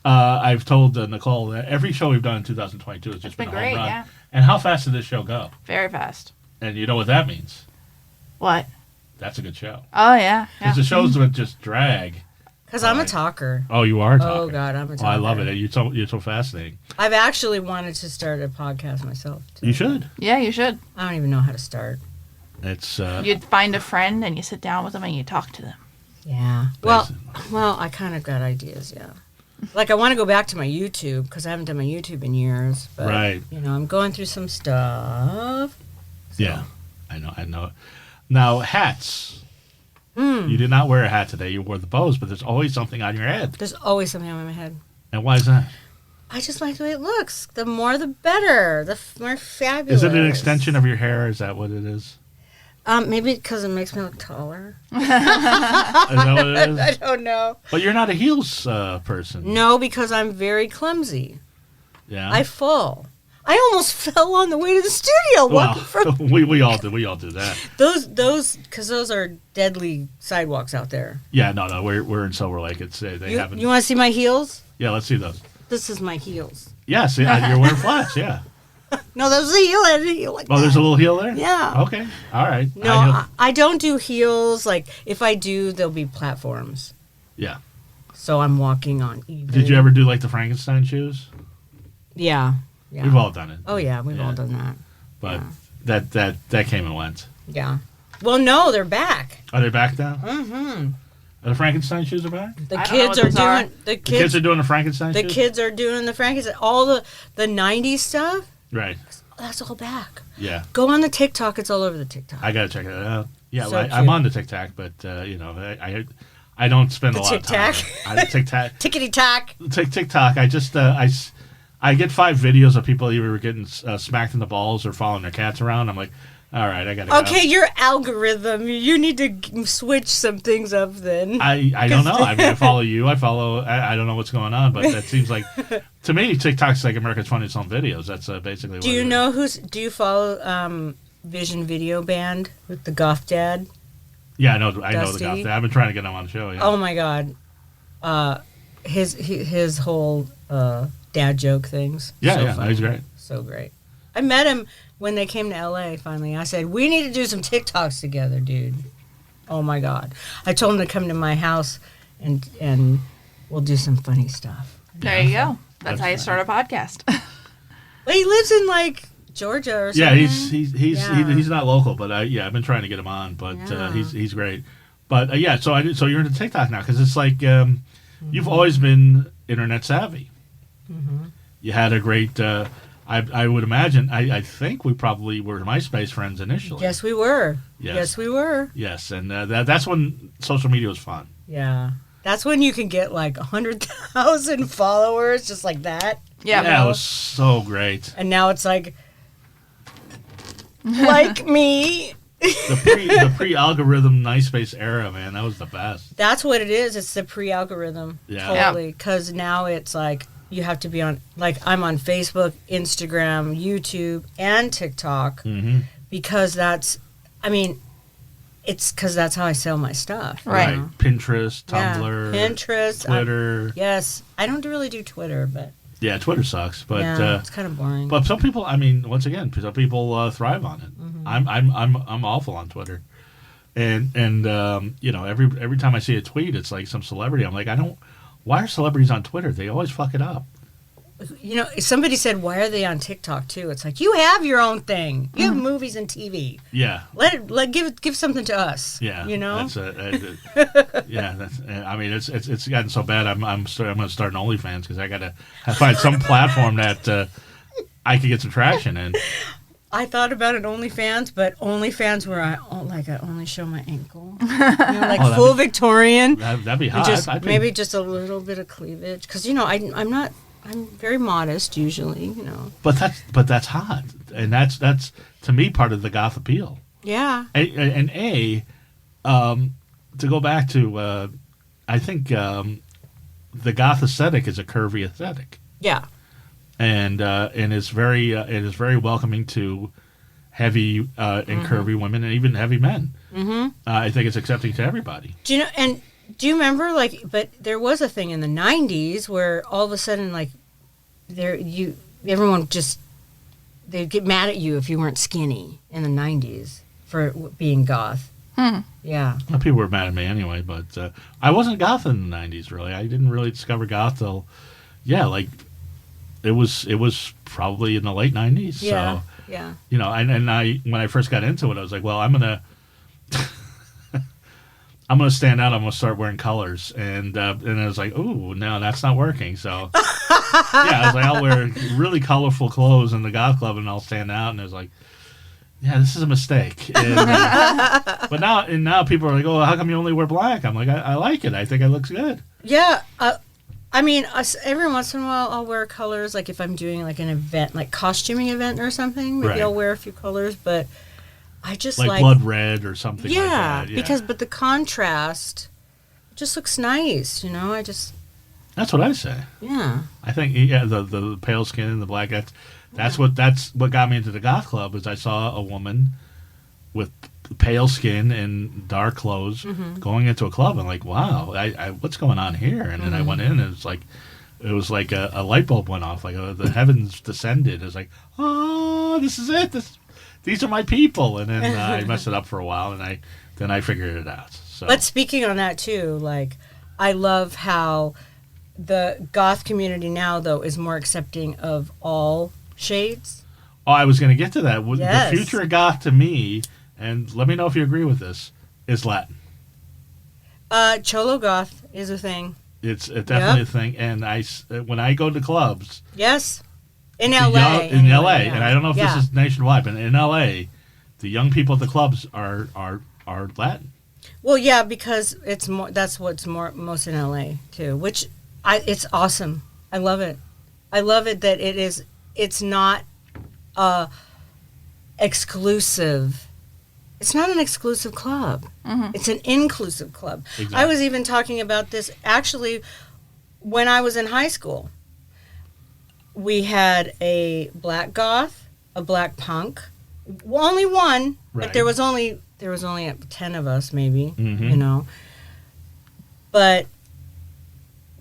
I've told Nicole that every show we've done in 2022 has just It's been a home great, run. yeah. And how fast did this show go? Very fast. And you know what that means? What? That's a good show. Oh, yeah. Because the shows would just drag. Because I'm a Right. talker. Oh, you are a talker. Oh, God, I'm a talker. Oh, I love it. You're so fascinating. I've actually wanted to start a podcast myself, too. You should. Yeah, you should. I don't even know how to start. It's You'd find a friend and you sit down with them and you talk to them. Yeah. Well, I kind of got ideas, yeah. Like, I want to go back to my YouTube, because I haven't done my YouTube in years. But, Right. I'm going through some stuff. yeah. I know. Now hats. You did not wear a hat today. You wore the bows, but there's always something on your head. There's always something on my head. And why is that? I just like the way it looks. The more, the better. The more fabulous. Is it an extension of your hair? Is that what it is? Maybe because it makes me look taller. Is that what it is? I don't know. But you're not a heels person. No, because I'm very clumsy. Yeah. I fall. I almost fell on the way to the studio. well, walking from we all do that. those because those are deadly sidewalks out there. Yeah, no, we're in Silver Lake. It's they haven't. You want to see my heels? Yeah, let's see those. This is my heels. Yes, yeah, you're wearing flats. Yeah. No, that was a heel. I had a heel like Oh, that. there's a little heel there. Yeah. Okay. All right. No, I don't do heels. Like, if I do, there'll be platforms. Yeah. So I'm walking on even. Did you ever do like the Frankenstein shoes? Yeah. Yeah. We've all done it. Oh yeah, we've Yeah. all done that. But Yeah. that came and went. Yeah. Well, no, they're back. Are they back now? Mm-hmm. Are the Frankenstein shoes are back? The I don't know kids what are those doing are. the The kids kids. are doing the Frankenstein The shoes? kids are doing the Frankenstein. All the '90s stuff. Right. That's all back. Yeah. Go on the TikTok. It's all over the TikTok. I got to check it out. Yeah, So well, I'm cute. on the TikTok, but I I don't spend The a lot of time. TikTok. Tickety-tack. TikTok. I just I get 5 videos of people either getting smacked in the balls or following their cats around. I'm like, all right, I gotta go. Okay, your algorithm. You need to switch some things up then. I don't know. I mean, I follow you. I don't know what's going on, but that seems like to me TikTok's like America's Funniest Home Videos. That's basically. Do you know do you follow Vision Video Band with the Goth Dad? Yeah, I know the Dusty? guy. I've been trying to get him on the show. Yeah. Oh my God, his whole dad joke things. Yeah, so yeah, funny. he's great. So great. I met him when they came to LA. Finally, I said we need to do some TikToks together, dude. Oh my God, I told him to come to my house and we'll do some funny stuff. There you go. That's how you start a podcast. Well, he lives in like Georgia or something. Yeah, he's not local, but I've been trying to get him on, but Yeah. he's great. But so you're into TikTok now because it's like you've always been internet savvy. Mm-hmm. You had a great. I would imagine. I think we probably were MySpace friends initially. Yes, we were. Yes. Yes, we were. Yes, and that's when social media was fun. Yeah. That's when you can get like 100,000 followers just like that. Yeah. Yeah, it was so great. And now it's like me. The pre-algorithm MySpace era, man, that was the best. That's what it is. It's the pre-algorithm. Yeah. Totally. Because now it's like you have to be on, like I'm on Facebook, Instagram, YouTube, and TikTok Mm-hmm. because it's because that's how I sell my stuff. you Right. know? Pinterest, Yeah. Tumblr, Pinterest. Twitter. Yes. I don't really do Twitter, but Yeah, Twitter sucks, but yeah, it's kind of boring. but some people, I mean, once again, some people thrive on it. Mm-hmm. I'm awful on Twitter, and you know, every time I see a tweet, it's like some celebrity. I'm like, why are celebrities on Twitter? They always fuck it up. You know, somebody said, "Why are they on TikTok too?" It's like you have your own thing. You have movies and TV. Yeah, Give something to us. yeah. you know. Yeah, that's. I mean, it's gotten so bad. I'm going to start an OnlyFans because I got to find some platform that I could get some traction in. I thought about an OnlyFans, but OnlyFans where I only show my ankle, like Oh, full Victorian, That'd be and hot. just I think- maybe just a little bit of cleavage, because I'm very modest usually, you know. But that's hot, and that's to me part of the goth appeal. Yeah. To go back to, I think the goth aesthetic is a curvy aesthetic, Yeah. and it's very welcoming to heavy and curvy women and even heavy men. Mm-hmm. I think it's accepting to everybody. Do you know? And do you remember but there was a thing in the '90s where all of a sudden everyone just they'd get mad at you if you weren't skinny in the '90s for being goth. Yeah. Well, people were mad at me anyway, but I wasn't goth in the '90s. Really, I didn't really discover goth till like it was probably in the late '90s. Yeah. So Yeah. you know, and I when I first got into it, I was like, well, I'm gonna stand out. I'm gonna start wearing colors, and I was like, ooh, no, that's not working. So yeah, I was like, I'll wear really colorful clothes in the goth club, and I'll stand out. And it was like, yeah, this is a mistake. And, but now people are like, oh, how come you only wear black? I'm like, I like it. I think it looks good. Yeah. I mean, every once in a while, I'll wear colors. Like if I'm doing like an event, like costuming event or something, maybe Right. I'll wear a few colors. But I just Like blood red or something like that. Yeah, but the contrast just looks nice, you know. that's what I say. Yeah. I think the pale skin and the black. That's what got me into the goth club. Is I saw a woman with pale skin and dark clothes going into a club and like, wow, I what's going on here? And then I went in and it was like a light bulb went off, like the heavens descended. It was like, oh, this is it. These are my people. And then I messed it up for a while, and then I figured it out. So. But speaking on that too, like I love how the goth community now though is more accepting of all shades. Oh, I was going to get to that. Yes. The future of goth to me, and let me know if you agree with this, is Latin. Cholo goth is a thing. It's definitely a thing. And when I go to clubs, Yes. In LA. in anyway, LA, yeah. and I don't know if Yeah. this is nationwide, but in LA, the young people at the clubs are Latin. Well, yeah, because it's more. That's what's most in LA too, which it's awesome. I love it. I love it that it is. It's not exclusive. It's not an exclusive club. Mm-hmm. It's an inclusive club. Exactly. I was even talking about this actually when I was in high school. We had a black goth, a black punk. Only one, Right. but there was only 10 of us, maybe. Mhm. You know, but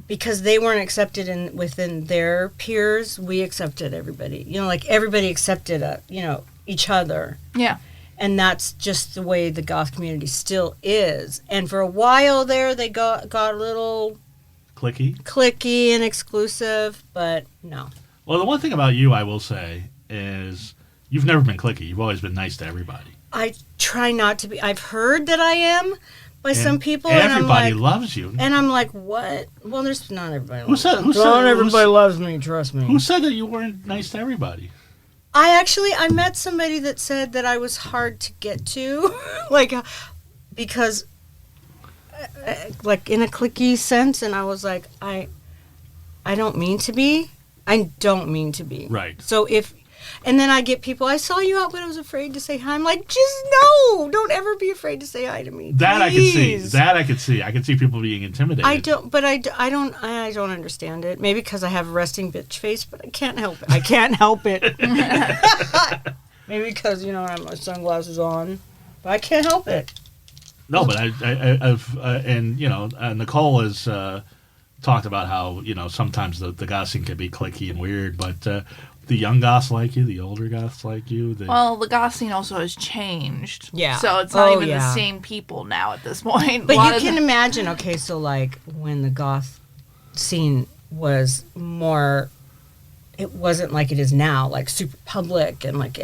because they weren't accepted within their peers, we accepted everybody. You know, like everybody accepted each other. Yeah. And that's just the way the goth community still is. And for a while there, they got a little cliquey and exclusive, but no. Well, the one thing about you, I will say, is you've never been cliquey. You've always been nice to everybody. I try not to be. I've heard that I am by some people, and everybody I'm like, loves you. and I'm like, what? Well, there's not everybody. Who said? Loves me. Trust me. Who said that you weren't nice to everybody? I met somebody that said that I was hard to get to, because, like in a cliquey sense, and I was like, I don't mean to be. I don't mean to be. Right. So and then I get people, I saw you out, but I was afraid to say hi. I'm like, just no, don't ever be afraid to say hi to me. That please. I could see. I could see people being intimidated. I don't understand it. Maybe because I have a resting bitch face, but I can't help it. Maybe because, I have my sunglasses on, but I can't help it. No, but Nicole has talked about how, sometimes the goth scene can be cliquey and weird, but the young goths like you, the older goths like you. Well, the goth scene also has changed. Yeah. So it's not even the same people now at this point. But you can imagine, okay, so like when the goth scene was more, it wasn't like it is now, like super public and like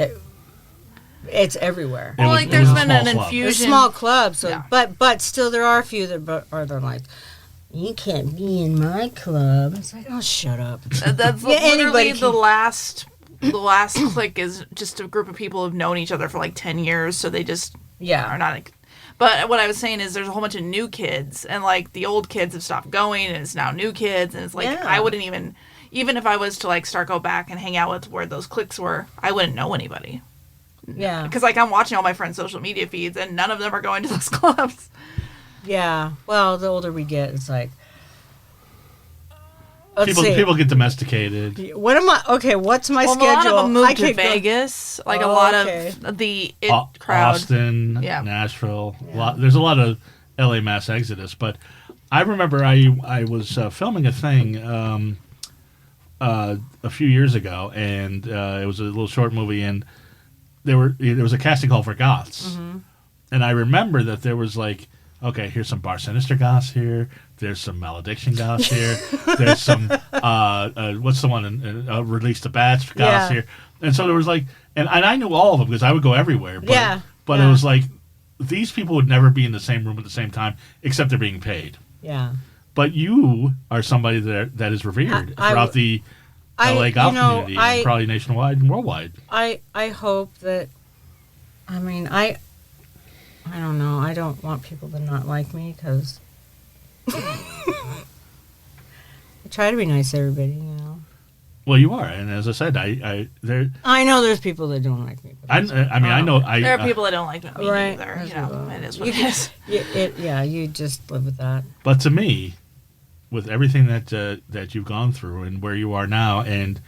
it's everywhere. Well, like there's been an infusion. It's a small club, so Yeah. but still there are a few that are like, you can't be in my club. It's like, oh, shut up. That's literally the last clique is just a group of people who've known each other for like 10 years, so they just are not. But what I was saying is there's a whole bunch of new kids, and like the old kids have stopped going, and it's now new kids, and it's like I wouldn't even if I was to like go back and hang out with where those cliques were, I wouldn't know anybody. Yeah. Because like I'm watching all my friends' social media feeds, and none of them are going to those clubs. Yeah. Well, the older we get, it's like people get domesticated. What's my schedule? A lot of them moved I to could Vegas. A lot of the crowd. Austin, Nashville. Yeah. There's a lot of LA mass exodus. But I remember I was filming a thing a few years ago, and it was a little short movie, and there was a casting call for goths. Mm-hmm. And I remember that there was like, okay, here's some Bar Sinister goths here. There's some Malediction goths here. There's some, what's the one, Release the Bats goths here. And so there was like, and I knew all of them because I would go everywhere. But, but it was like, these people would never be in the same room at the same time, except they're being paid. Yeah. But you are somebody that is revered throughout the LA goth community, and probably nationwide and worldwide. I hope that, I don't know. I don't want people to not like me because I try to be nice to everybody, Well, you are, and as I said, I know there's people that don't like me. I know. There are people that don't like me right, either. It is what it is. You just live with that. But to me, with everything that you've gone through and where you are now, and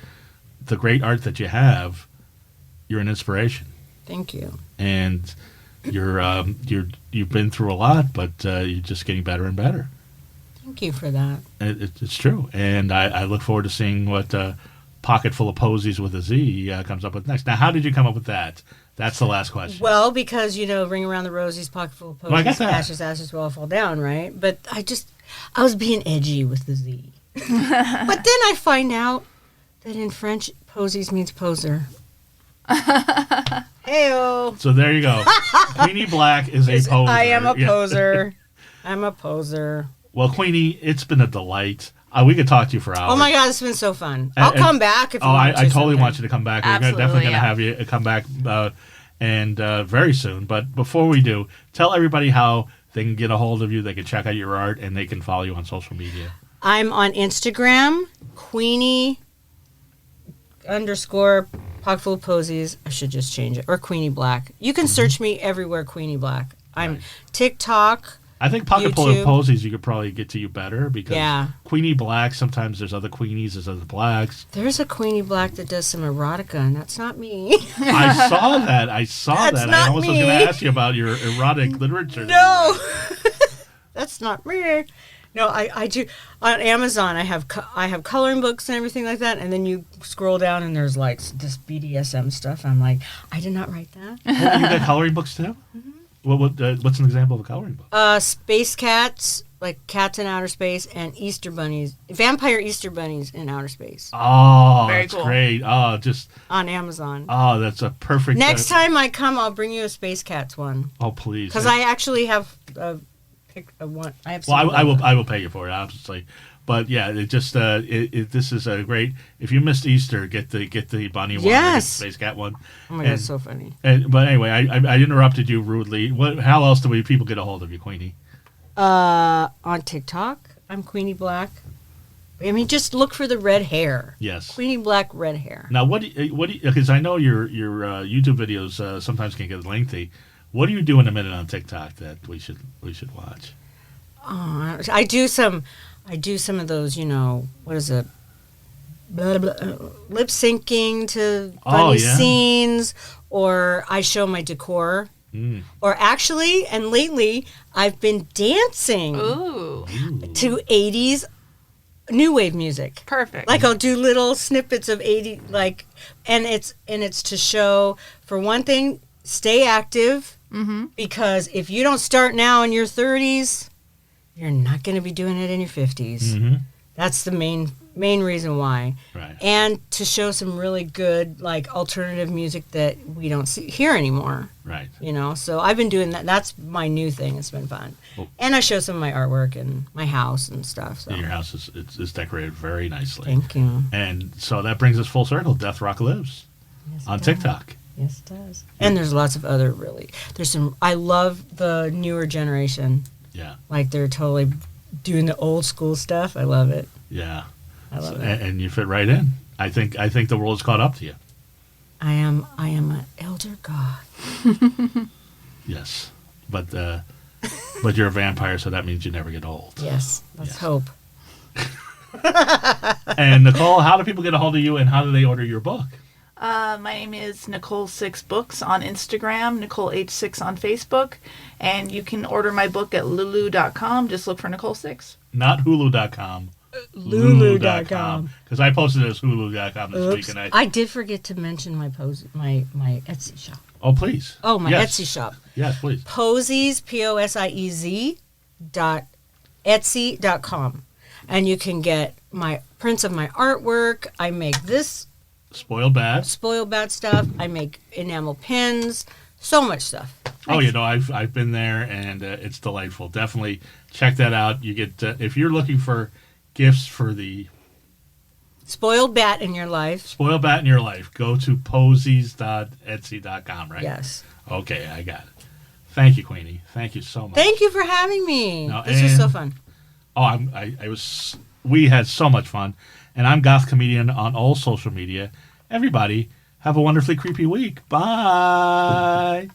the great art that you have, you're an inspiration. Thank you. And you've been through a lot, but you're just getting better and better. Thank you for that. It's true, and I look forward to seeing what Pocket Full of Posies with a Z comes up with next. Now, how did you come up with that? That's the last question. Well, because Ring Around the Rosies, Pocket Full of Posies, well, I got that. Ashes will all fall down, right? But I was being edgy with the Z. But then I find out that in French, posies means poser. Hey-o. So there you go. Queenie Black is a poser. I am a poser. I'm a poser. Well, Queenie, it's been a delight. We could talk to you for hours. Oh my God, it's been so fun. I'll come back if you want to. I totally want you to come back. Absolutely, We're definitely going to have you come back and very soon. But before we do, tell everybody how they can get a hold of you, they can check out your art, and they can follow you on social media? I'm on Instagram, Queenie _ Pocketful of Posies. I should just change it. Or Queenie Black. You can search me everywhere, Queenie Black. I'm Right. TikTok. I think Pocketful YouTube. of Posies, you could probably get to you better because Yeah. Queenie Black, sometimes there's other Queenies, there's other Blacks. There's a Queenie Black that does some erotica, and that's not me. I saw that. That's not I almost was me. going to ask you about your erotic literature. No, that's not me. No, I do on Amazon. I have coloring books and everything like that, and then you scroll down and there's like this BDSM stuff. I'm like, I did not write that. Oh, you got coloring books too? Mm-hmm. What's an example of a coloring book? Space cats, like cats in outer space, and Easter bunnies, vampire Easter bunnies in outer space Oh, Very that's cool. great. on Amazon. That's a perfect. Next time I come, I'll bring you a space cats one Oh, please. because I actually have a one. I have. Well, some I will pay you for it, obviously. But yeah, it just this is a great. If you missed Easter, get the bunny one, or get the Yes. space cat one. Oh my god, it's so funny. But anyway, I interrupted you rudely. How else do people get a hold of you, Queenie? On TikTok, I'm Queenie Black. I mean, just look for the red hair. Yes. Queenie Black, red hair. Now, because I know your YouTube videos sometimes can get lengthy. What do you do in a minute on TikTok that we should watch? Oh, I do some of those. What is it? Blah, blah, lip syncing to funny scenes, or I show my decor. Or actually, and lately, I've been dancing Ooh, to 80s new wave music. perfect. Like I'll do little snippets of 80 and it's to show, for one thing, stay active, because if you don't start now in your 30s, you're not going to be doing it in your 50s. Mm-hmm. That's the main reason why. Right. And to show some really good alternative music that we don't hear anymore. Right. So I've been doing that. That's my new thing. It's been fun. Well, And I show some of my artwork and my house and stuff. So your house is decorated very nicely. thank you. And so that brings us full circle. Death Rock Lives Yes, on it does. TikTok. Yes, it does. And there's lots of other I love the newer generation. Yeah. Like they're totally doing the old school stuff. I love it. Yeah. I love it. And you fit right in. I think the world has caught up to you. I am an elder god. Yes. But you're a vampire, so that means you never get old. Yes, let's Yes. hope. And Nicole, how do people get a hold of you, and how do they order your book? My name is Nicole6Books on Instagram, Nicole H6 on Facebook, and you can order my book at lulu.com. Just look for Nicole6. Not Hulu.com. Lulu.com. Because I posted it as Hulu.com this week, Oops. and I did forget to mention my my Etsy shop. oh please. Oh, my Yes. Etsy shop. Yes, please. Posies, Posiez .etsy.com. And you can get my prints of my artwork. I make this Spoiled Bad. spoiled bad stuff. I make enamel pins. So much stuff. Oh, I've been there, and it's delightful. Definitely check that out. You get if you're looking for gifts for the Spoiled bat in your life. spoiled bat in your life, go to posies.etsy.com, right? Yes. Okay, I got it. Thank you, Queenie. Thank you so much. Thank you for having me. No, This was so and- fun. Oh, we had so much fun. And I'm Goth Comedian on all social media. Everybody, have a wonderfully creepy week. Bye.